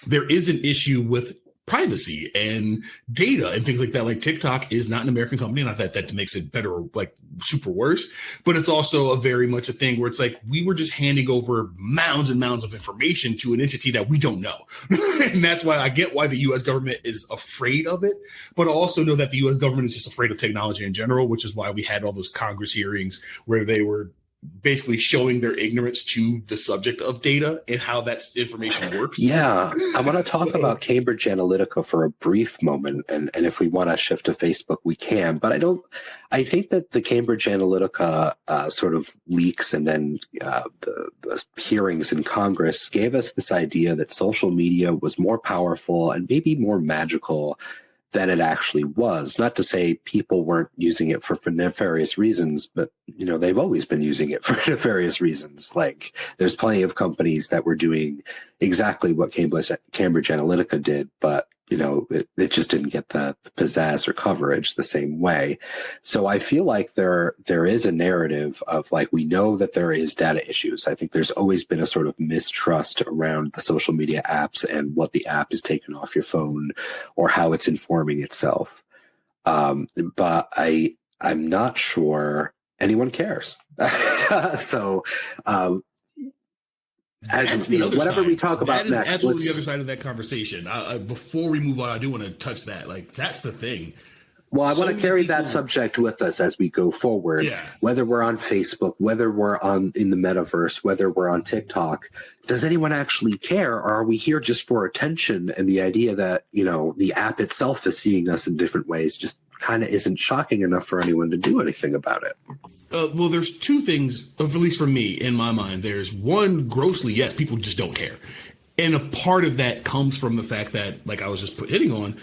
Speaker 2: there is an issue with privacy and data and things like that. Like, TikTok is not an American company. Not that makes it better or like super worse, but it's also a very much a thing where it's like, we were just handing over mounds and mounds of information to an entity that we don't know. And that's why I get why the U.S. government is afraid of it, but I also know that the U.S. government is just afraid of technology in general, which is why we had all those Congress hearings where they were basically showing their ignorance to the subject of data and how that information works.
Speaker 1: Yeah, I want to talk about Cambridge Analytica for a brief moment, and if we want to shift to Facebook, we can. But I think that the Cambridge Analytica sort of leaks and then the hearings in Congress gave us this idea that social media was more powerful and maybe more magical than it actually was. Not to say people weren't using it for nefarious reasons, but they've always been using it for nefarious reasons. Like, there's plenty of companies that were doing exactly what Cambridge Analytica did, but it just didn't get the pizzazz or coverage the same way. So I feel like there is a narrative of, like, we know that there is data issues. I think there's always been a sort of mistrust around the social media apps and what the app is taking off your phone or how it's informing itself. But I'm not sure anyone cares. So, whatever we talk about next,
Speaker 2: that's absolutely the other side of that conversation. Before we move on, I do want to touch that. Like, that's the thing.
Speaker 1: Well, I want to carry that subject with us as we go forward.
Speaker 2: Yeah. Whether
Speaker 1: we're on Facebook, whether we're in the metaverse, whether we're on TikTok, does anyone actually care? Or are we here just for attention? And the idea that, the app itself is seeing us in different ways just kind of isn't shocking enough for anyone to do anything about it.
Speaker 2: Well, there's two things, at least for me, in my mind. There's one, grossly, yes, people just don't care. And a part of that comes from the fact that, like I was just hitting on,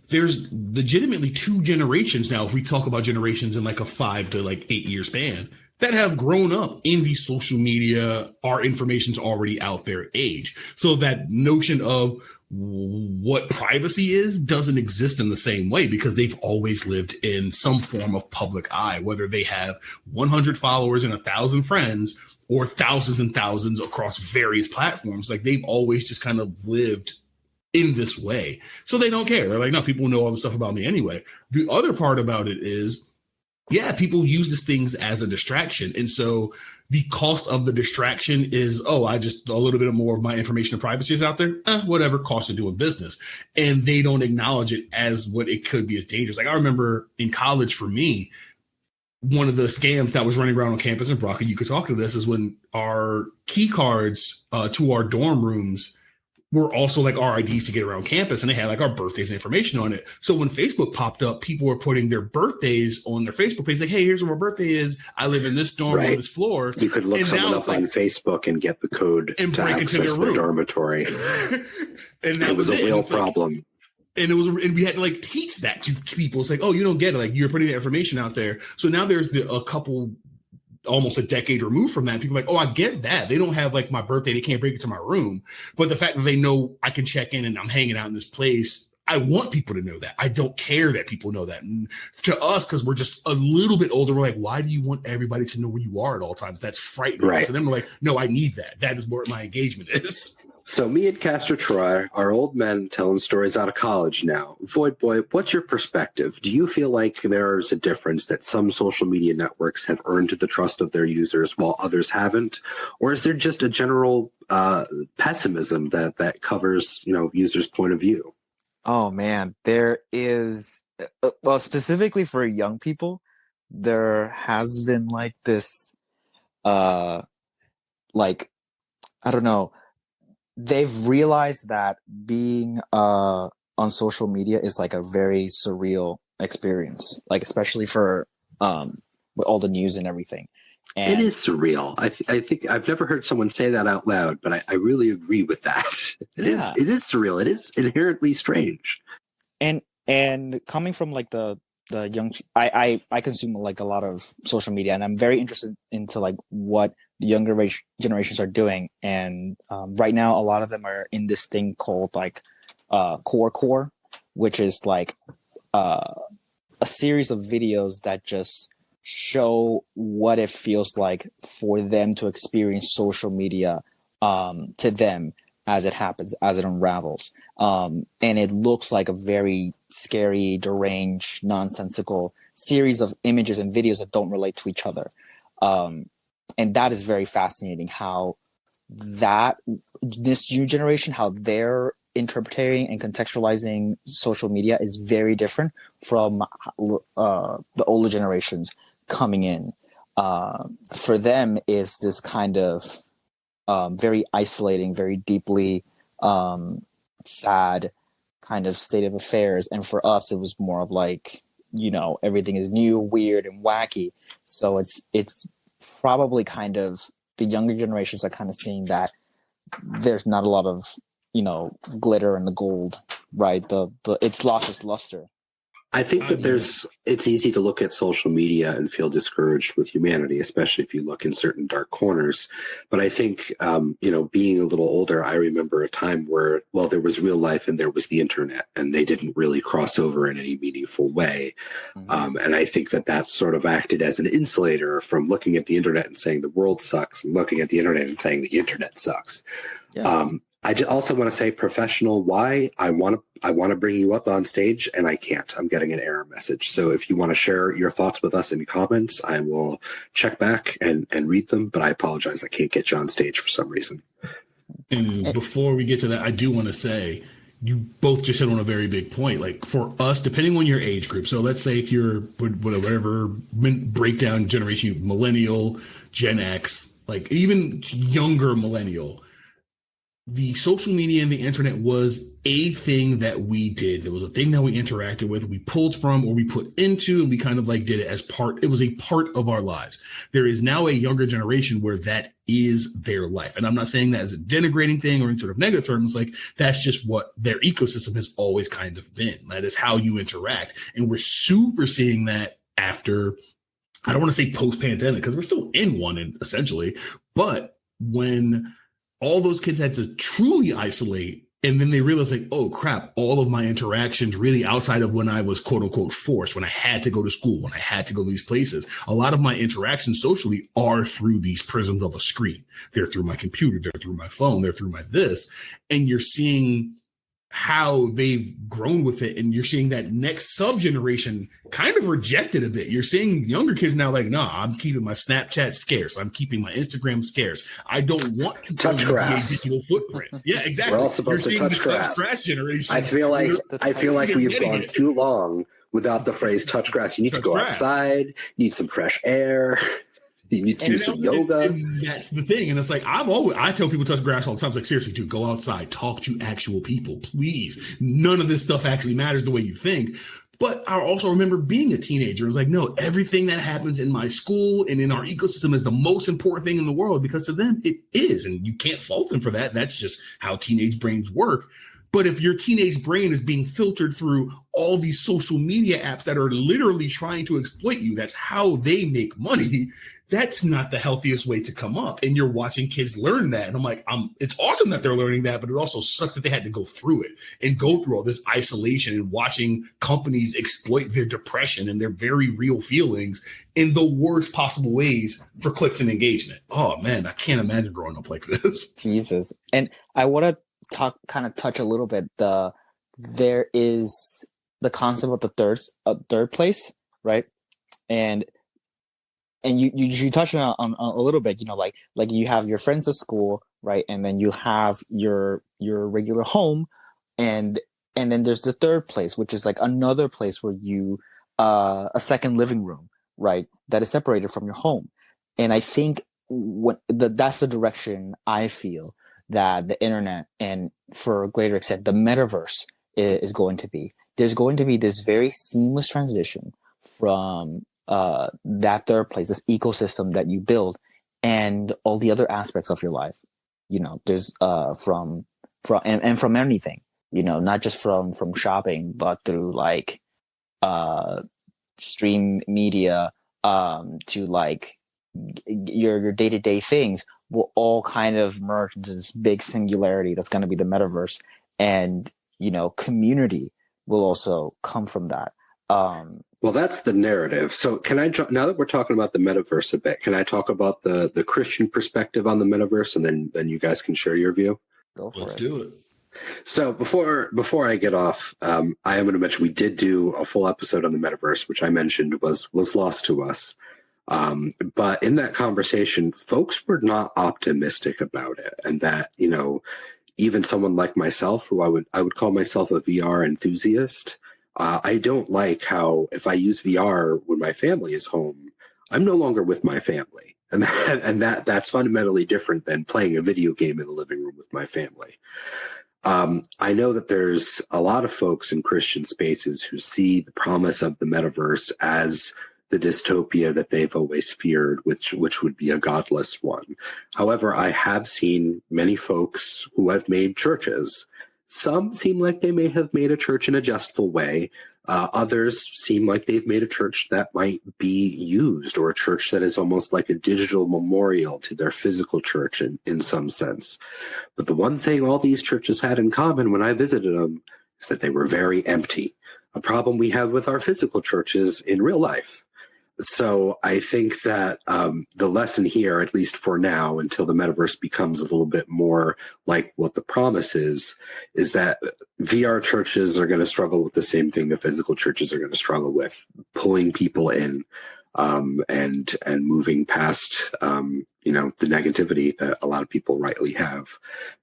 Speaker 2: there's legitimately two generations now, if we talk about generations in like a 5 to 8 year span, that have grown up in the social media, our information's already out there age. So that notion of what privacy is doesn't exist in the same way, because they've always lived in some form of public eye, whether they have 100 followers and 1,000 friends or thousands and thousands across various platforms. Like, they've always just kind of lived in this way. So they don't care. They're like, no, people know all the stuff about me anyway. The other part about it is, yeah, people use these things as a distraction. And so the cost of the distraction is, I just a little bit more of my information and privacy is out there. Whatever, cost of doing business. And they don't acknowledge it as what it could be as dangerous. Like, I remember in college, for me, one of the scams that was running around on campus, and Broclen, you could talk to this, is when our key cards to our dorm rooms were also like our IDs to get around campus, and they had like our birthdays and information on it. So when Facebook popped up, people were putting their birthdays on their Facebook page, like, hey, here's where my birthday is. I live in this dorm on this floor.
Speaker 1: You could look someone up on Facebook and get the code
Speaker 2: and
Speaker 1: to access the dormitory.
Speaker 2: And that
Speaker 1: it was a real problem.
Speaker 2: And and we had to teach that to people. It's like, you don't get it. Like, you're putting the information out there. So now there's a couple, almost a decade removed from that, people are like, I get that. They don't have my birthday. They can't bring it to my room. But the fact that they know I can check in and I'm hanging out in this place, I want people to know that. I don't care that people know that. And to us, because we're just a little bit older, we're like, why do you want everybody to know where you are at all times? That's frightening.
Speaker 1: Right.
Speaker 2: So then we're like, no, I need that. That is what my engagement is.
Speaker 1: So me and Castor Troy are old men telling stories out of college now. Void Boy, what's your perspective? Do you feel like there's a difference that some social media networks have earned the trust of their users while others haven't? Or is there just a general pessimism that covers, users' point of view?
Speaker 3: Oh, man, there is, specifically for young people, there has been this, I don't know, they've realized that being on social media is a very surreal experience, especially for with all the news and everything. And
Speaker 1: it is surreal. I think I've never heard someone say that out loud, but I really agree with that. It is surreal. It is inherently strange.
Speaker 3: And coming from the young, I consume a lot of social media, and I'm very interested into what the younger generations are doing. And right now, a lot of them are in this thing called core, which is a series of videos that just show what it feels like for them to experience social media to them as it happens, as it unravels. And it looks like a very scary, deranged, nonsensical series of images and videos that don't relate to each other. And that is very fascinating, how this new generation, how they're interpreting and contextualizing social media is very different from the older generations coming in. for them is this kind of very isolating, very deeply sad kind of state of affairs. And for us, it was more of like, everything is new, weird, and wacky. So it's probably kind of the younger generations are kind of seeing that there's not a lot of, glitter in the gold, right? It's lost its luster.
Speaker 1: I think that it's easy to look at social media and feel discouraged with humanity, especially if you look in certain dark corners. But I think, being a little older, I remember a time where, there was real life and there was the internet, and they didn't really cross over in any meaningful way. Mm-hmm. And I think that sort of acted as an insulator from looking at the internet and saying the world sucks, and looking at the internet and saying the internet sucks. Yeah. I also want to say, professional, why I want to bring you up on stage and I can't. I'm getting an error message. So if you want to share your thoughts with us in comments, I will check back and read them. But I apologize, I can't get you on stage for some reason.
Speaker 2: And before we get to that, I do want to say, you both just hit on a very big point. Like, for us, depending on your age group. So let's say if you're whatever breakdown generation, millennial, Gen X, like even younger millennial, the social media and the internet was a thing that we did. It was a thing that we interacted with, we pulled from, or we put into, and we kind of like did it as part. It was a part of our lives. There is now a younger generation where that is their life. And I'm not saying that as a denigrating thing or in sort of negative terms. Like, that's just what their ecosystem has always kind of been. That is how you interact. And we're super seeing that after, I don't want to say post-pandemic, because we're still in one, essentially. But when all those kids had to truly isolate, and then they realized, like, oh crap, all of my interactions really outside of when I was quote unquote forced, when I had to go to school, when I had to go to these places, a lot of my interactions socially are through these prisms of a screen. They're through my computer, they're through my phone, they're through my this. And you're seeing how they've grown with it. And you're seeing that next sub-generation kind of reject it a bit. You're seeing younger kids now like, nah, I'm keeping my Snapchat scarce. I'm keeping my Instagram scarce. I don't want to
Speaker 1: touch grass.
Speaker 2: A digital footprint. Yeah, exactly.
Speaker 1: We're all supposed to touch grass
Speaker 2: generation.
Speaker 1: I feel like we've gone too long without the phrase touch grass. You need to go outside. You need some fresh air. You need to do some yoga.
Speaker 2: And that's the thing. And it's like, I tell people touch grass all the time. It's like, seriously, dude, go outside, talk to actual people, please. None of this stuff actually matters the way you think. But I also remember being a teenager. It was like, no, everything that happens in my school and in our ecosystem is the most important thing in the world, because to them it is. And you can't fault them for that. That's just how teenage brains work. But if your teenage brain is being filtered through all these social media apps that are literally trying to exploit you, that's how they make money. That's not the healthiest way to come up. And you're watching kids learn that. And I'm like, it's awesome that they're learning that, but it also sucks that they had to go through it and go through all this isolation and watching companies exploit their depression and their very real feelings in the worst possible ways for clicks and engagement. Oh man, I can't imagine growing up like this.
Speaker 3: Jesus. And I want to touch a little bit. There is the concept of the third place, right? And you touched on a little bit, like you have your friends at school, right? And then you have your regular home, and then there's the third place, which is like another place where you a second living room, right? That is separated from your home. And I think that's the direction I feel that the internet, and for a greater extent, the metaverse is going to be. There's going to be this very seamless transition from that third place, this ecosystem that you build, and all the other aspects of your life. There's from anything, not just from shopping, but through like stream media, to like your day-to-day things will all kind of merge into this big singularity that's going to be the metaverse. And, community will also come from that.
Speaker 1: Well, that's the narrative. So can I, now that we're talking about the metaverse a bit, can I talk about the Christian perspective on the metaverse, and then you guys can share your view?
Speaker 2: Let's do it.
Speaker 1: So before I get off, I am going to mention we did do a full episode on the metaverse, which I mentioned was lost to us. But in that conversation, folks were not optimistic about it, and that, even someone like myself, who I would call myself a VR enthusiast, I don't like how, if I use VR when my family is home, I'm no longer with my family. And that's fundamentally different than playing a video game in the living room with my family. I know that there's a lot of folks in Christian spaces who see the promise of the metaverse as the dystopia that they've always feared, which would be a godless one. However, I have seen many folks who have made churches. Some seem like they may have made a church in a jestful way. Others seem like they've made a church that might be used, or a church that is almost like a digital memorial to their physical church in some sense. But the one thing all these churches had in common when I visited them is that they were very empty, a problem we have with our physical churches in real life. So I think that the lesson here, at least for now, until the metaverse becomes a little bit more like what the promise is that VR churches are going to struggle with the same thing the physical churches are going to struggle with, pulling people in and moving past the negativity that a lot of people rightly have.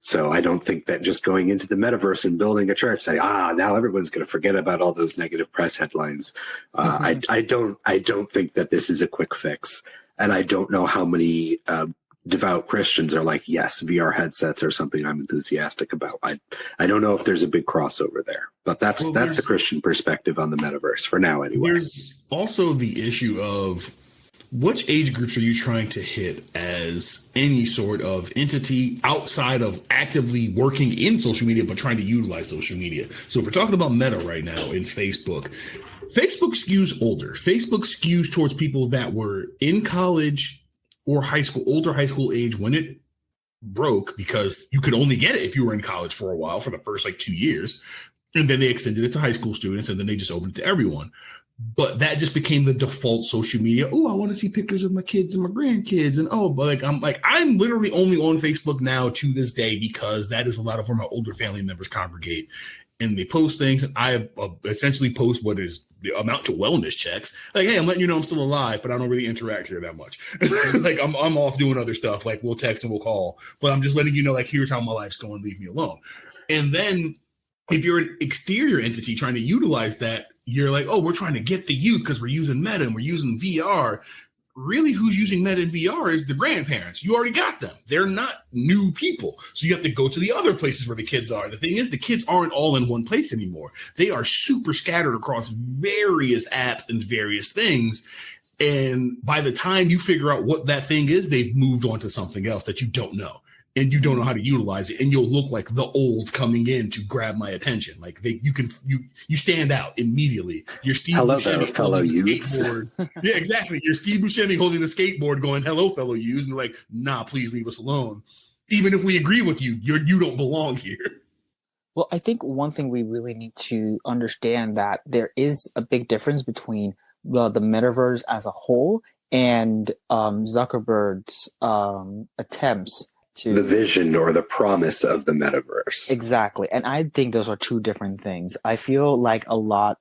Speaker 1: So I don't think that just going into the metaverse and building a church, say, now everyone's going to forget about all those negative press headlines. I don't think that this is a quick fix. And I don't know how many devout Christians are like, yes, VR headsets are something I'm enthusiastic about. I don't know if there's a big crossover there, but that's the Christian perspective on the metaverse for now anyway.
Speaker 2: There's also the issue of which age groups are you trying to hit as any sort of entity outside of actively working in social media, but trying to utilize social media. So if we're talking about Meta right now in Facebook skews older. Facebook skews towards people that were in college or high school, older high school age when it broke, because you could only get it if you were in college for a while, for the first 2 years. And then they extended it to high school students, and then they just opened it to everyone. But that just became the default social media. Oh, I want to see pictures of my kids and my grandkids. And I'm literally only on Facebook now to this day, because that is a lot of where my older family members congregate. And they post things, and I essentially post what is the amount to wellness checks. Like, hey, I'm letting you know I'm still alive, but I don't really interact here that much. I'm off doing other stuff. Like, we'll text and we'll call, but I'm just letting you know, here's how my life's going. Leave me alone. And then if you're an exterior entity trying to utilize that, you're like, oh, we're trying to get the youth because we're using Meta and we're using VR. Really, who's using Meta and VR is the grandparents. You already got them. They're not new people. So you have to go to the other places where the kids are. The thing is, the kids aren't all in one place anymore. They are super scattered across various apps and various things. And by the time you figure out what that thing is, they've moved on to something else that you don't know. And you don't know how to utilize it, and you'll look like the old coming in to grab my attention. You stand out immediately. You're Steve Buscemi,
Speaker 1: fellow youths.
Speaker 2: Yeah, exactly. You're Steve Buscemi holding the skateboard, going, "Hello, fellow youths," and they're like, "Nah, please leave us alone. Even if we agree with you, you don't belong here."
Speaker 3: Well, I think one thing we really need to understand, that there is a big difference between the metaverse as a whole and Zuckerberg's attempts to
Speaker 1: the vision or the promise of the metaverse.
Speaker 3: Exactly. And I think those are two different things. I feel like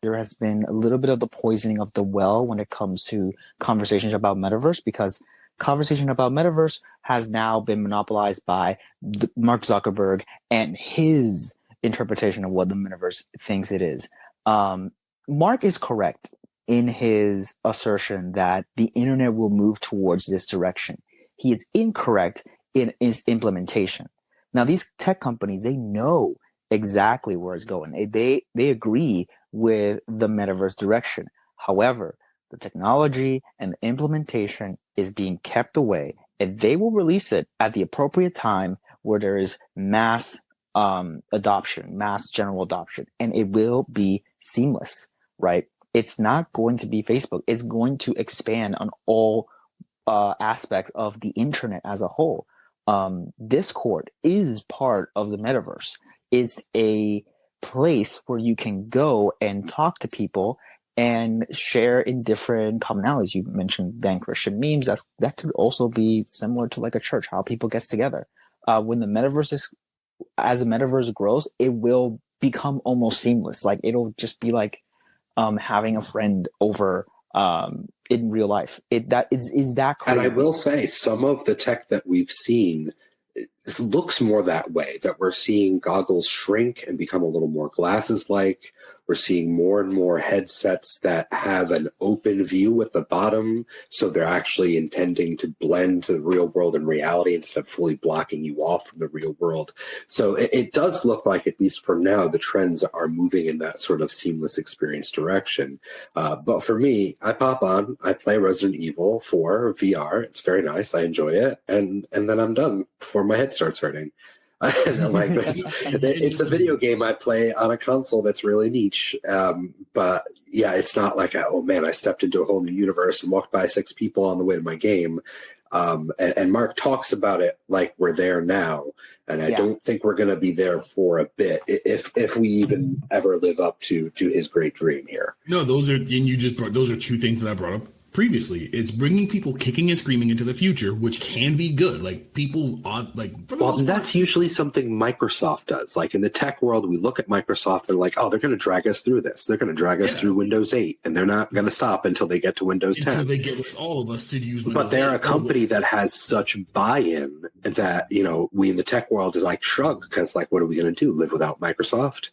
Speaker 3: there has been a little bit of the poisoning of the well when it comes to conversations about metaverse, because conversation about metaverse has now been monopolized by Mark Zuckerberg and his interpretation of what the metaverse thinks it is. Mark is correct in his assertion that the internet will move towards this direction. He is incorrect in its implementation. Now, these tech companies, they know exactly where it's going. They agree with the metaverse direction. However, the technology and the implementation is being kept away, and they will release it at the appropriate time where there is mass adoption, mass general adoption, and it will be seamless, right? It's not going to be Facebook. It's going to expand on all aspects of the internet as a whole. Discord is part of the metaverse. It's a place where you can go and talk to people and share in different commonalities. You mentioned Dank Christian memes. That could also be similar to a church, how people get together. When the metaverse as the metaverse grows, it will become almost seamless. It'll just be like having a friend over in real life. Is that correct?
Speaker 1: And I will say, some of the tech that we've seen it looks more that way, that we're seeing goggles shrink and become a little more glasses-like. We're seeing more and more headsets that have an open view at the bottom, so they're actually intending to blend to the real world and reality instead of fully blocking you off from the real world. So it does look like, at least for now, the trends are moving in that sort of seamless experience direction. But for me, I pop on, I play Resident Evil 4 VR. It's very nice. I enjoy it. And then I'm done before my head starts hurting. And like it's a video game I play on a console that's really niche. But yeah, it's not like, oh man, I stepped into a whole new universe and walked by 6 people on the way to my game. And Mark talks about it like we're there now. And I don't think we're going to be there for a bit, if we even ever live up to his great dream here.
Speaker 2: No, those are two things that I brought up previously. It's bringing people kicking and screaming into the future, which can be good. Like people on
Speaker 1: that's usually something Microsoft does. Like in the tech world, we look at Microsoft and like, oh, they're going to drag us through this. They're going to drag us through Windows 8, and they're not going to stop until they get to Windows 10.
Speaker 2: Until they get all of us to use Windows 8.
Speaker 1: But they're a company that has such buy-in that, we in the tech world is like shrug, because like, what are we going to do? Live without Microsoft?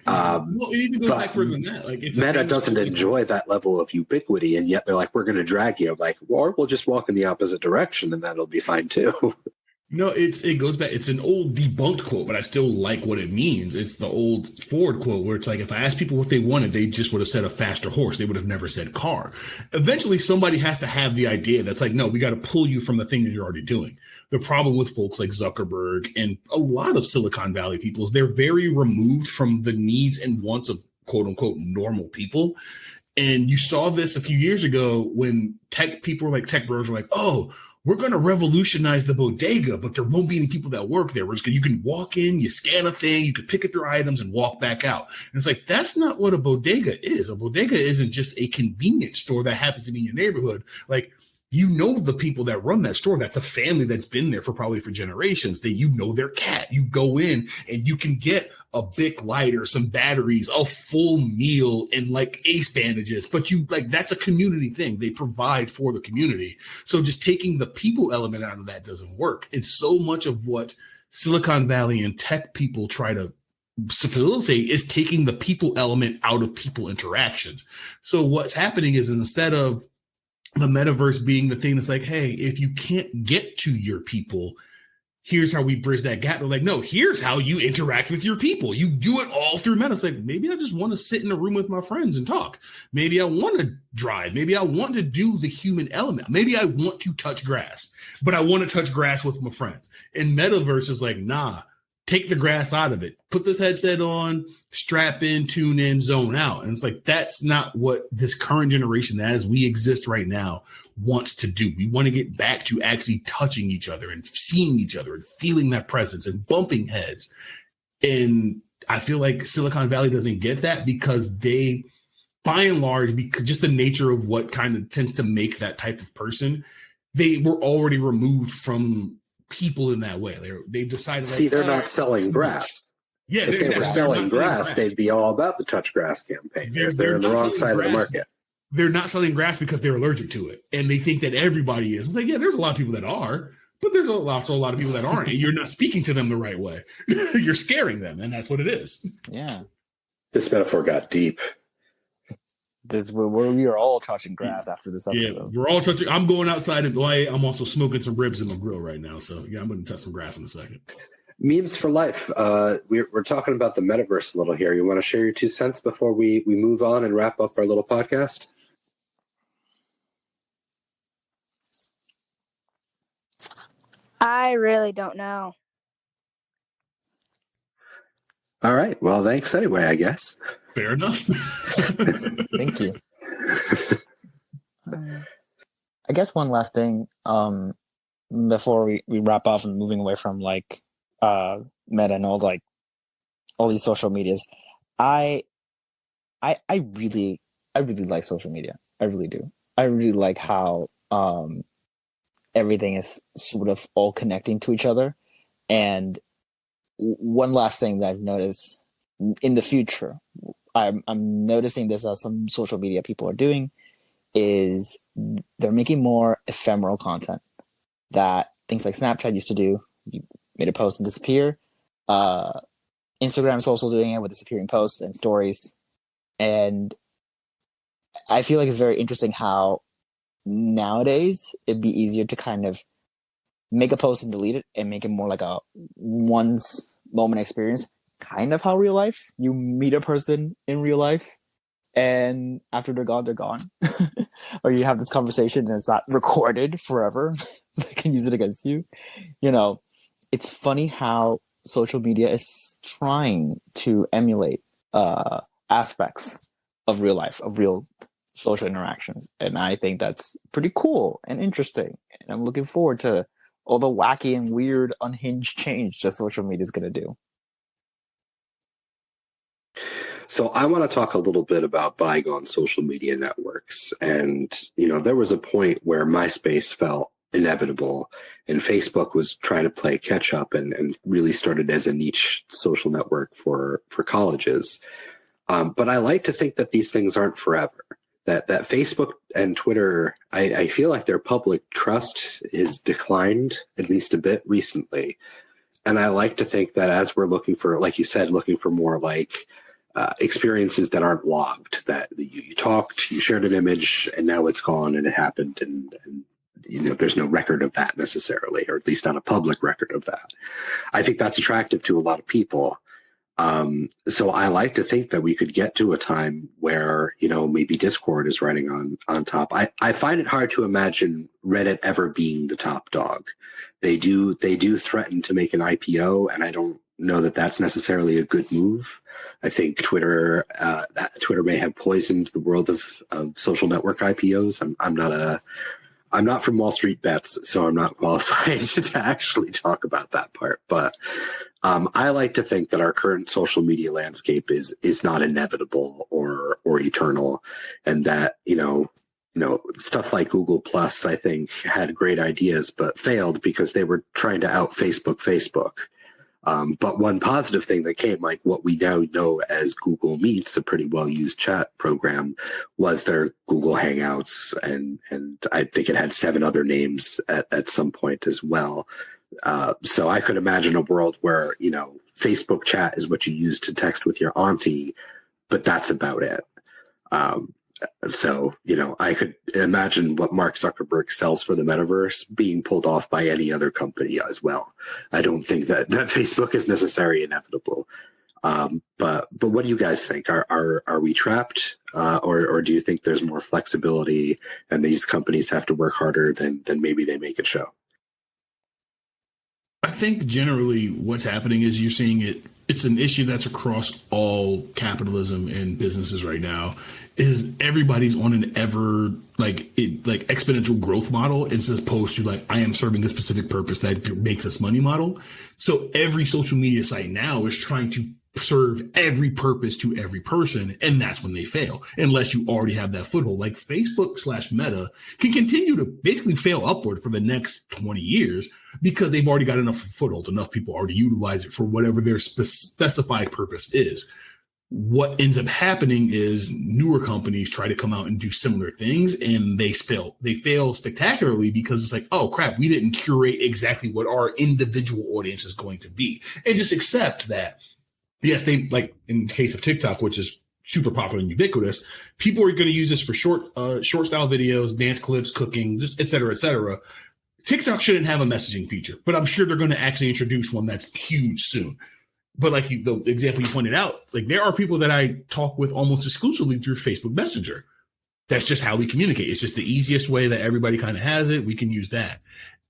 Speaker 2: Well, it even goes back further than that. Like,
Speaker 1: Meta doesn't enjoy that level of ubiquity, and yet they're like, we're going to drag you. Like, or we'll just walk in the opposite direction, and that'll be fine too.
Speaker 2: No, it goes back. It's an old debunked quote, but I still like what it means. It's the old Ford quote where it's like, if I asked people what they wanted, they just would have said a faster horse. They would have never said car. Eventually, somebody has to have the idea that's like, no, we got to pull you from the thing that you're already doing. The problem with folks like Zuckerberg and a lot of Silicon Valley people is they're very removed from the needs and wants of quote unquote normal people. And you saw this a few years ago when tech bros were like, oh, we're going to revolutionize the bodega, but there won't be any people that work there. You can walk in, you scan a thing, you can pick up your items and walk back out. And it's like, that's not what a bodega is. A bodega isn't just a convenience store that happens to be in your neighborhood. Like, the people that run that store. That's a family that's been there for generations. Their cat. You go in and you can get a Bic lighter, some batteries, a full meal, and like ace bandages. But that's a community thing. They provide for the community. So just taking the people element out of that doesn't work. It's so much of what Silicon Valley and tech people try to facilitate is taking the people element out of people interactions. So what's happening is, instead of the metaverse being the thing that's like, hey, if you can't get to your people, here's how we bridge that gap. They're like, no, here's how you interact with your people. You do it all through meta. It's like, maybe I just want to sit in a room with my friends and talk. Maybe I want to drive. Maybe I want to do the human element. Maybe I want to touch grass, but I want to touch grass with my friends. And metaverse is like, nah, take the grass out of it. Put this headset on, strap in, tune in, zone out. And it's like, that's not what this current generation, as we exist right now, wants to do. We want to get back to actually touching each other and seeing each other and feeling that presence and bumping heads. And I feel like Silicon Valley doesn't get that because they, by and large, because just the nature of what kind of tends to make that type of person, they were already removed from people in that way. They decided.
Speaker 1: See, they're not selling grass.
Speaker 2: Yeah,
Speaker 1: if they were selling grass, they'd be all about the touch grass campaign. They're on the wrong side of the market.
Speaker 2: They're not selling grass because they're allergic to it, and they think that everybody is. It's like, yeah, there's a lot of people that are, but there's also a lot of people that aren't, and you're not speaking to them the right way. You're scaring them, and that's what it is.
Speaker 3: Yeah.
Speaker 1: This metaphor got deep.
Speaker 3: We are all touching grass after this episode.
Speaker 2: Yeah, we're all touching. I'm going outside and I'm also smoking some ribs in my grill right now. So yeah, I'm going to touch some grass in a second.
Speaker 1: Memes for life. We're talking about the metaverse a little here. You want to share your 2 cents before we move on and wrap up our little podcast?
Speaker 5: I really don't know.
Speaker 1: All right. Well, thanks anyway, I guess.
Speaker 2: Fair enough.
Speaker 3: Thank you. I guess one last thing before we wrap up and moving away from like Meta and all these social medias. I really like social media. I really do. I really like how everything is sort of all connecting to each other. And one last thing that I've noticed in the future, I'm noticing this as some social media people are doing, is they're making more ephemeral content that things like Snapchat used to do. You made a post and disappear. Instagram is also doing it with disappearing posts and stories. And I feel like it's very interesting how nowadays it'd be easier to kind of make a post and delete it and make it more like a once moment experience, kind of how real life. You meet a person in real life and after they're gone, they're gone. Or you have this conversation and it's not recorded forever. They can use it against you. You know, it's funny how social media is trying to emulate aspects of real life, of real social interactions. And I think that's pretty cool and interesting. And I'm looking forward to all the wacky and weird unhinged change that social media is going to do.
Speaker 1: So I want to talk a little bit about bygone social media networks. And, you know, there was a point where MySpace felt inevitable and Facebook was trying to play catch up and really started as a niche social network for colleges. But I like to think that these things aren't forever. That Facebook and Twitter, I feel like their public trust is declined at least a bit recently. And I like to think that as we're looking for, like you said, looking for more like experiences that aren't logged, that you talked, you shared an image, and now it's gone and it happened, and you know, there's no record of that necessarily, or at least not a public record of that. I think that's attractive to a lot of people. So I like to think that we could get to a time where, you know, maybe Discord is riding on top. I find it hard to imagine Reddit ever being the top dog. They do threaten to make an IPO, and I don't know that that's necessarily a good move. I think Twitter may have poisoned the world of social network IPOs. I'm not from Wall Street Bets, so I'm not qualified to actually talk about that part. But I like to think that our current social media landscape is not inevitable or eternal, and that you know stuff like Google Plus, I think, had great ideas but failed because they were trying to out Facebook. But one positive thing that came, like what we now know as Google Meets, a pretty well-used chat program, was their Google Hangouts, and I think it had 7 other names at some point as well. So I could imagine a world where, you know, Facebook chat is what you use to text with your auntie, but that's about it. So, you know, I could imagine what Mark Zuckerberg sells for the metaverse being pulled off by any other company as well. I don't think that Facebook is necessarily inevitable. But what do you guys think? Are we trapped? Or do you think there's more flexibility and these companies have to work harder than maybe they make it show?
Speaker 2: I think generally what's happening is you're seeing it's an issue that's across all capitalism and businesses right now, is everybody's on an ever like exponential growth model as opposed to like, I am serving a specific purpose that makes us money model. So every social media site now is trying to serve every purpose to every person. And that's when they fail, unless you already have that foothold. Like Facebook/Meta can continue to basically fail upward for the next 20 years because they've already got enough foothold. Enough people already utilize it for whatever their specified purpose is. What ends up happening is newer companies try to come out and do similar things, and they fail. They fail spectacularly because it's like, oh crap, we didn't curate exactly what our individual audience is going to be. And just accept that, yes, they, like in the case of TikTok, which is super popular and ubiquitous, people are going to use this for short style videos, dance clips, cooking, just et cetera, et cetera. TikTok shouldn't have a messaging feature, but I'm sure they're going to actually introduce one that's huge soon. But like the example you pointed out, like there are people that I talk with almost exclusively through Facebook Messenger. That's just how we communicate. It's just the easiest way that everybody kind of has it. We can use that.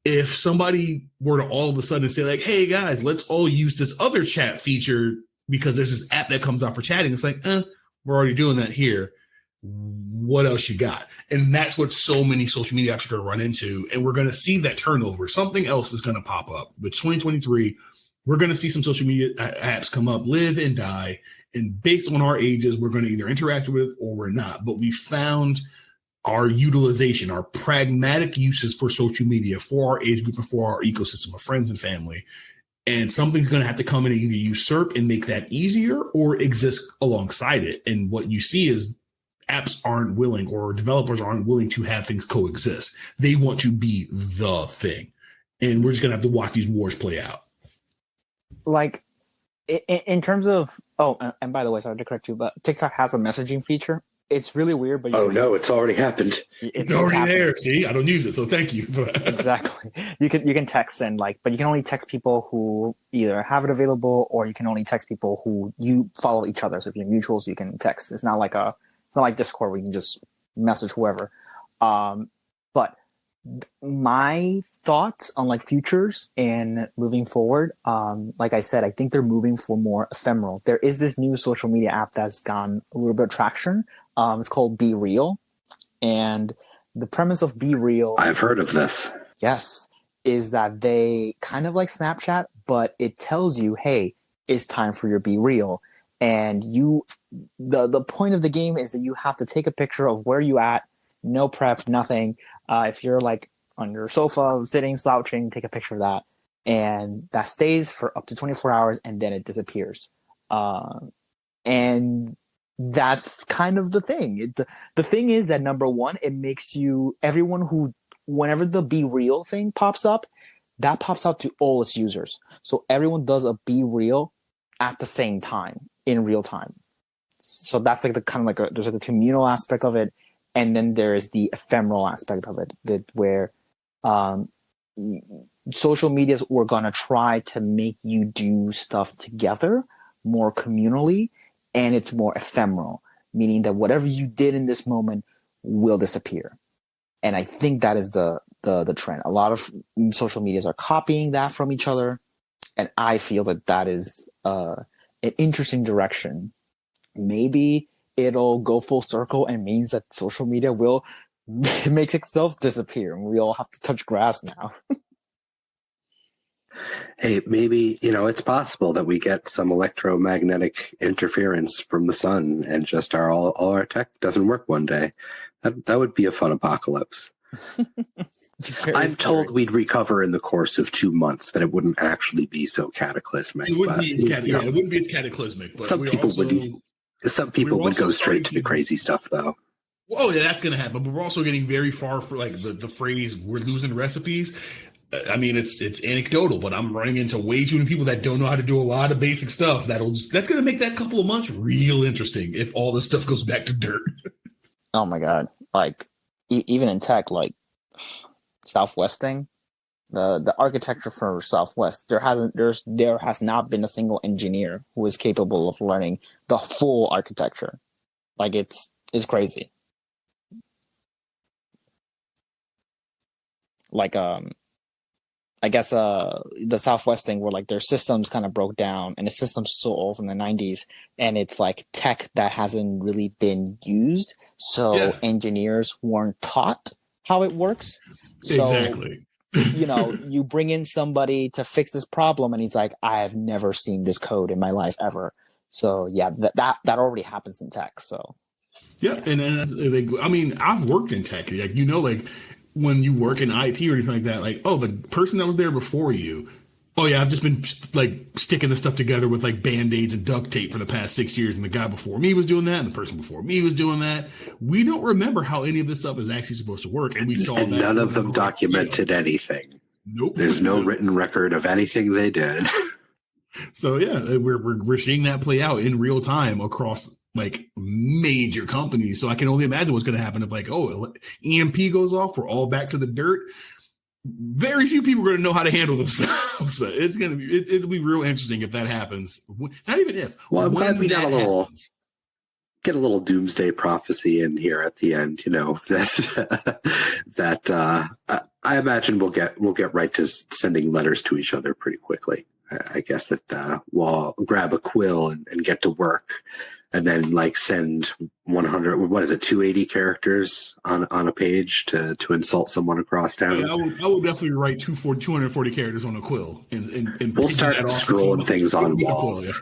Speaker 2: If somebody were to all of a sudden say like, hey guys, let's all use this other chat feature because there's this app that comes out for chatting. It's like, we're already doing that here. What else you got? And that's what so many social media apps are going to run into. And we're going to see that turnover. Something else is going to pop up. With 2023, we're going to see some social media apps come up, live and die. And based on our ages, we're going to either interact with it or we're not. But we found our utilization, our pragmatic uses for social media for our age group and for our ecosystem of friends and family. And something's going to have to come in and either usurp and make that easier or exist alongside it. And what you see is apps aren't willing, or developers aren't willing to have things coexist. They want to be the thing. And we're just going to have to watch these wars play out.
Speaker 3: like in terms of and by the way, sorry to correct you, but TikTok has a messaging feature. It's really weird, but
Speaker 1: no, it's already happened.
Speaker 2: It's already there. See, I don't use it, so thank you.
Speaker 3: Exactly. You can text and but you can only text people who either have it available, or you can only text people who you follow each other. So if you're mutuals, you can text. It's not like Discord where you can just message whoever. But my thoughts on futures and moving forward, like I said, I think they're moving for more ephemeral. There is this new social media app that's gotten a little bit of traction. It's called Be Real, and the premise of Be Real,
Speaker 1: I've heard of this.
Speaker 3: Yes, is that they kind of like Snapchat, but it tells you, hey, it's time for your Be Real. And the point of the game is that you have to take a picture of where you at, no prep, nothing. If you're on your sofa, sitting, slouching, take a picture of that. And that stays for up to 24 hours, and then it disappears. And that's kind of the thing. The thing is that, number one, it makes whenever the Be Real thing pops up, that pops out to all its users. So everyone does a Be Real at the same time, in real time. So that's there's a communal aspect of it. And then there is the ephemeral aspect of it, where social medias were going to try to make you do stuff together more communally, and it's more ephemeral, meaning that whatever you did in this moment will disappear. And I think that is the trend. A lot of social medias are copying that from each other, and I feel that is an interesting direction. Maybe it'll go full circle and means that social media will make itself disappear, and we all have to touch grass now.
Speaker 1: Hey, maybe, it's possible that we get some electromagnetic interference from the sun and just all our tech doesn't work one day. That would be a fun apocalypse. I'm told we'd recover in the course of 2 months, that it wouldn't actually be so cataclysmic.
Speaker 2: It wouldn't be as cataclysmic. But
Speaker 1: some people would go straight to the crazy stuff, though.
Speaker 2: Oh, yeah, that's going to happen. But we're also getting very far for the phrase "we're losing recipes." I mean, it's anecdotal, but I'm running into way too many people that don't know how to do a lot of basic stuff. That's going to make that couple of months real interesting if all this stuff goes back to dirt.
Speaker 3: Oh my God! Even in tech, Southwest thing, the architecture for Southwest, there has not been a single engineer who is capable of learning the full architecture. It's crazy. I guess the Southwest thing where their systems kind of broke down, and the system's so old from the 90s, and it's tech that hasn't really been used. So engineers weren't taught how it works. So,
Speaker 2: exactly.
Speaker 3: You bring in somebody to fix this problem, and he's like, I have never seen this code in my life ever. So yeah, that already happens in tech. So
Speaker 2: yeah. And I've worked in tech, when you work in IT or anything like that, the person that was there before you, I've just been sticking this stuff together with Band-Aids and duct tape for the past 6 years, and the guy before me was doing that, and the person before me was doing that. We don't remember how any of this stuff is actually supposed to work, and we saw
Speaker 1: and
Speaker 2: that.
Speaker 1: None of them documented anything.
Speaker 2: Nope.
Speaker 1: There's no written record of anything they did.
Speaker 2: So yeah, we're seeing that play out in real time across major companies. So I can only imagine what's going to happen if EMP goes off, we're all back to the dirt. Very few people are going to know how to handle themselves, but it'll be real interesting if that happens. Not even if.
Speaker 1: Well, I'm glad we got a little doomsday prophecy in here at the end. I imagine we'll get right to sending letters to each other pretty quickly. I guess that we'll grab a quill and get to work, and then send 280 characters on a page to insult someone across town.
Speaker 2: Yeah, I would definitely write 240 characters on a quill, and
Speaker 1: we'll start scrolling things on walls.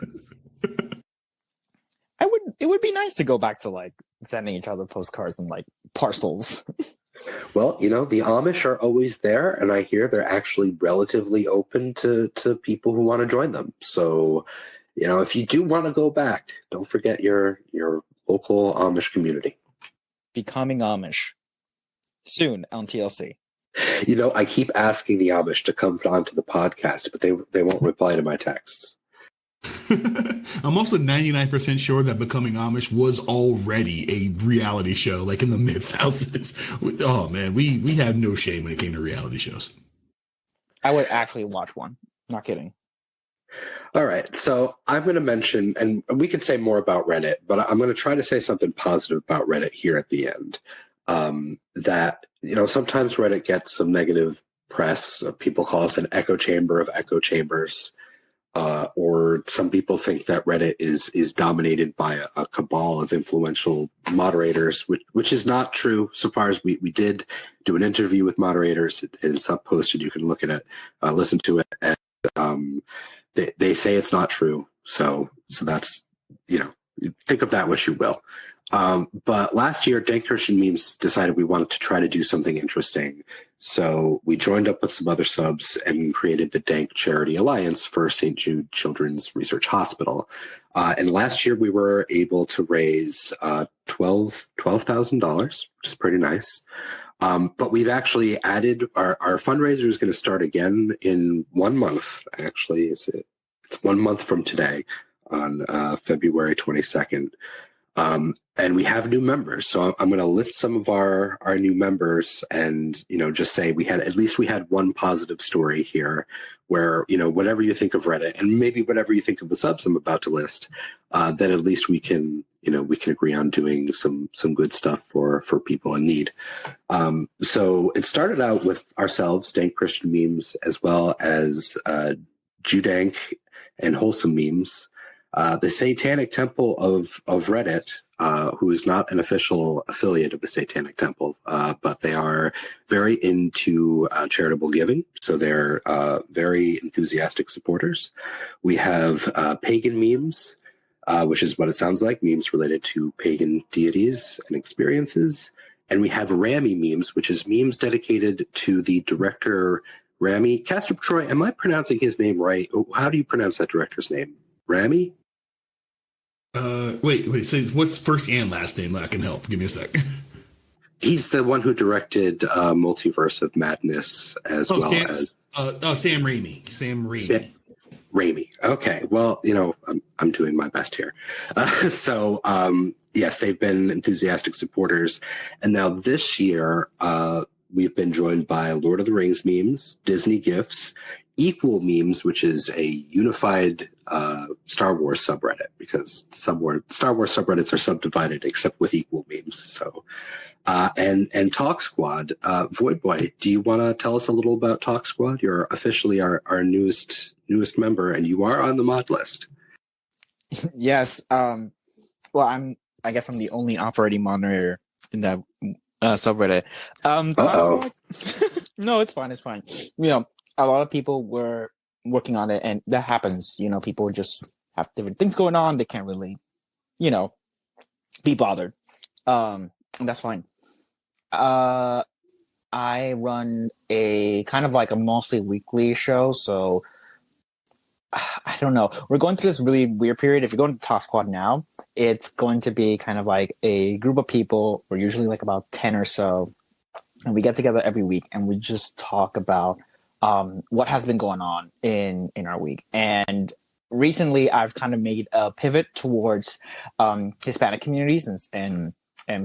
Speaker 3: It would be nice to go back to sending each other postcards and parcels.
Speaker 1: Well, the Amish are always there, and I hear they're actually relatively open to people who want to join them. So, if you do want to go back, don't forget your local Amish community.
Speaker 3: Becoming Amish soon on TLC.
Speaker 1: I keep asking the Amish to come onto the podcast, but they won't reply to my texts.
Speaker 2: I'm also 99% sure that Becoming Amish was already a reality show, like in the mid-thousands. Oh, man, we have no shame when it came to reality shows.
Speaker 3: I would actually watch one. Not kidding.
Speaker 1: All right, so I'm going to mention, and we could say more about Reddit, but I'm going to try to say something positive about Reddit here at the end. That, sometimes Reddit gets some negative press. People call us an echo chamber of echo chambers. Or some people think that Reddit is dominated by a cabal of influential moderators, which is not true. So far as we did do an interview with moderators, and it's up posted. You can look at it, listen to it, and they say it's not true. So that's, think of that what you will. But last year, Dank Charity Memes decided we wanted to try to do something interesting. So we joined up with some other subs and created the Dank Charity Alliance for St. Jude Children's Research Hospital. And last year we were able to raise $12,000, which is pretty nice. But we've actually added our fundraiser is going to start again in 1 month. Actually, it's 1 month from today on February 22nd. And we have new members. So I'm going to list some of our new members and, just say we had one positive story here where, whatever you think of Reddit and maybe whatever you think of the subs I'm about to list, then at least we can agree on doing some good stuff for people in need. So it started out with ourselves, Dank Christian Memes, as well as Judank and Wholesome Memes. The Satanic Temple of Reddit, who is not an official affiliate of the Satanic Temple, but they are very into charitable giving, so they're very enthusiastic supporters. We have Pagan Memes, which is what it sounds like, memes related to pagan deities and experiences. And we have Rami Memes, which is memes dedicated to the director Rami. Castrop Troy, am I pronouncing his name right? How do you pronounce that director's name? Rami?
Speaker 2: Wait. So what's first and last name? I can help. Give me a sec.
Speaker 1: He's the one who directed Multiverse of Madness as well as
Speaker 2: Sam Raimi. Sam Raimi.
Speaker 1: Okay. Well, I'm doing my best here. So yes, they've been enthusiastic supporters, and now this year we've been joined by Lord of the Rings memes, Disney gifts, Equal Memes, which is a unified Star Wars subreddit, because Star Wars subreddits are subdivided except with Equal Memes. So, and Talk Squad. Void Boy, do you want to tell us a little about Talk Squad? You're officially our newest member, and you are on the mod list.
Speaker 3: Yes. Well, I guess I'm the only operating moderator in that subreddit. Talk Squad? No, it's fine. It's fine. A lot of people were working on it, and that happens. People just have different things going on. They can't really, be bothered. And that's fine. I run a kind of like a mostly weekly show, so I don't know. We're going through this really weird period. If you're going to Talk Squad now, it's going to be kind of like a group of people. We're usually like about 10 or so, and we get together every week, and we just talk about what has been going on in our week. And recently I've kind of made a pivot towards Hispanic communities and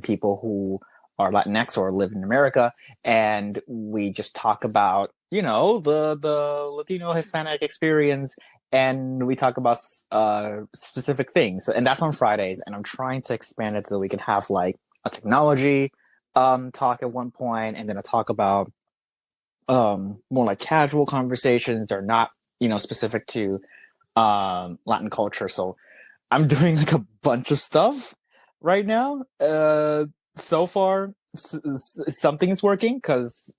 Speaker 3: people who are Latinx or live in America, and we just talk about the Latino Hispanic experience, and we talk about specific things, and that's on Fridays. And I'm trying to expand it so we can have like a technology talk at one point, and then a talk about more like casual conversations or not, specific to Latin culture. So I'm doing like a bunch of stuff right now. So far, something is working because,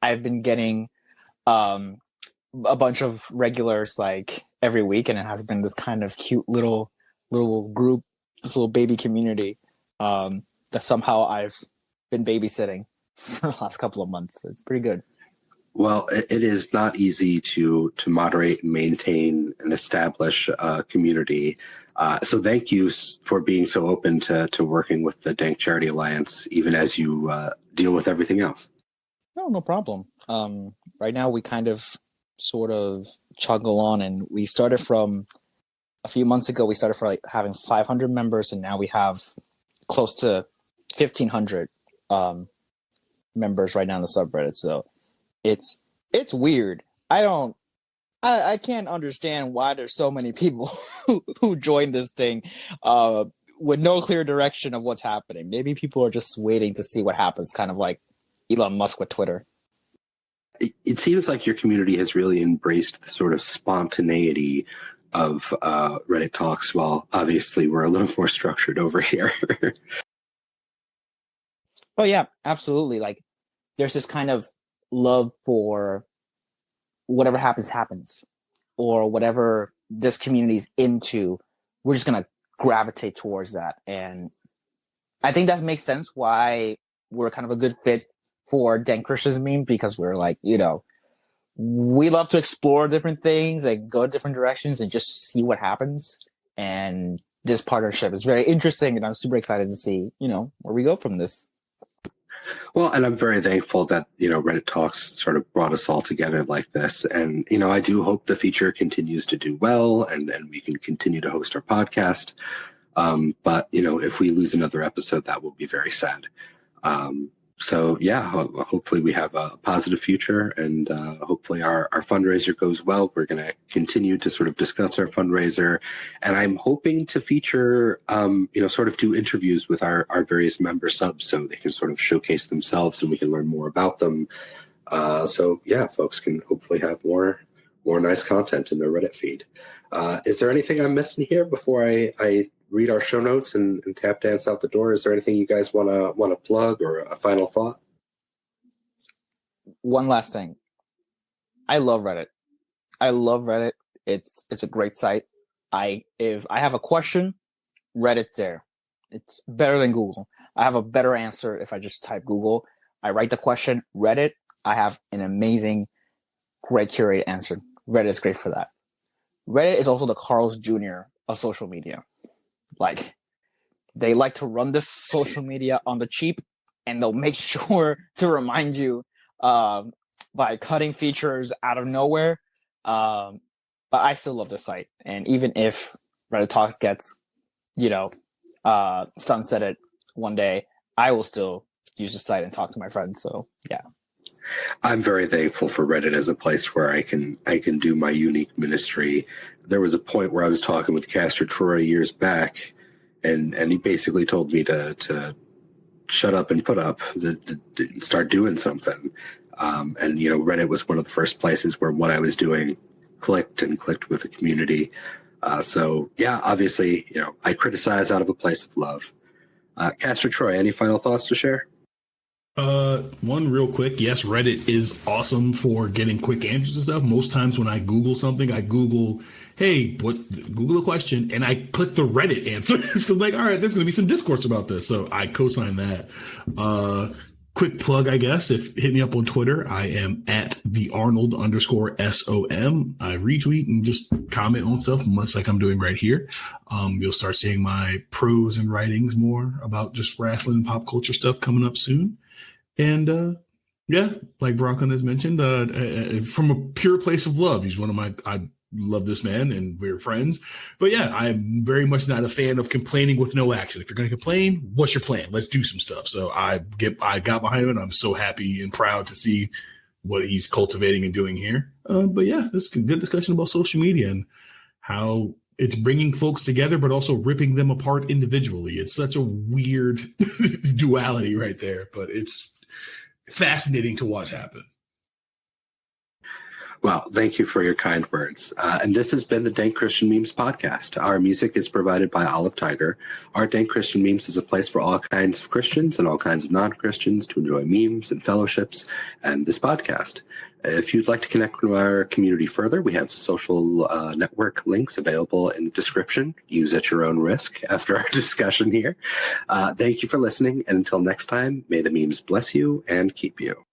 Speaker 3: I've been getting a bunch of regulars like every week, and it has been this kind of cute little group, this little baby community that somehow I've been babysitting for the last couple of months. So it's pretty good.
Speaker 1: Well, it is not easy to moderate and maintain and establish a community. So thank you for being so open to working with the Dank Charity Alliance, even as you deal with everything else.
Speaker 3: No problem. Right now we kind of sort of chug along, and we started from a few months ago. We started for like having 500 members, and now we have close to 1,500 members right now in the subreddit. So it's weird. I can't understand why there's so many people who joined this thing with no clear direction of what's happening. Maybe people are just waiting to see what happens, kind of like Elon Musk with Twitter.
Speaker 1: It seems like your community has really embraced the sort of spontaneity of Reddit talks, while obviously we're a little more structured over here.
Speaker 3: Oh yeah, absolutely. Like there's this kind of love for whatever happens, or whatever this community's into. We're just gonna gravitate towards that, and I think that makes sense why we're kind of a good fit for Dank Christian's meme, because we're like, we love to explore different things and go different directions and just see what happens. And this partnership is very interesting, and I'm super excited to see, where we go from this.
Speaker 1: Well, and I'm very thankful that, Reddit Talks sort of brought us all together like this. And, I do hope the feature continues to do well, and we can continue to host our podcast. But, if we lose another episode, that will be very sad. So yeah, hopefully we have a positive future, and hopefully our fundraiser goes well. We're going to continue to sort of discuss our fundraiser, and I'm hoping to feature, sort of do interviews with our various member subs so they can sort of showcase themselves and we can learn more about them. So yeah, folks can hopefully have more nice content in their Reddit feed. Is there anything I'm missing here before I read our show notes and tap dance out the door? Is there anything you guys want to plug, or a final thought?
Speaker 3: One last thing. I love Reddit. It's a great site. If I have a question, Reddit's there. It's better than Google. I have a better answer if I just type Google. I write the question, Reddit. I have an amazing, great curated answer. Reddit is great for that. Reddit is also the Carl's Jr. of social media. Like, they like to run this social media on the cheap, and they'll make sure to remind you by cutting features out of nowhere. But I still love the site. And even if Reddit Talks gets, sunsetted one day, I will still use the site and talk to my friends. So, yeah.
Speaker 1: I'm very thankful for Reddit as a place where I can do my unique ministry. There was a point where I was talking with Castor Troy years back, and he basically told me to shut up and put up, to start doing something. And Reddit was one of the first places where what I was doing clicked with the community. So yeah, obviously, I criticize out of a place of love. Castor Troy, any final thoughts to share?
Speaker 2: One real quick. Yes, Reddit is awesome for getting quick answers and stuff. Most times when I Google something, I Google, Google a question, and I click the Reddit answer. So like, all right, there's going to be some discourse about this. So I co-sign that. Quick plug, I guess. Hit me up on Twitter. I am at @thearnold_SOM. I retweet and just comment on stuff, much like I'm doing right here. You'll start seeing my prose and writings more about just wrestling and pop culture stuff coming up soon. And like Broclen has mentioned, from a pure place of love, he's one of I love this man and we're friends. But yeah, I'm very much not a fan of complaining with no action. If you're going to complain, what's your plan? Let's do some stuff. So I got behind it. I'm so happy and proud to see what he's cultivating and doing here. But yeah, this is a good discussion about social media and how it's bringing folks together, but also ripping them apart individually. It's such a weird duality right there, but it's fascinating to watch happen.
Speaker 1: Well, thank you for your kind words. And this has been the Dank Christian Memes podcast. Our music is provided by Olive Tiger. Our Dank Christian Memes is a place for all kinds of Christians and all kinds of non-Christians to enjoy memes and fellowships and this podcast. If you'd like to connect with our community further, we have social network links available in the description. Use at your own risk after our discussion here. Thank you for listening. And until next time, may the memes bless you and keep you.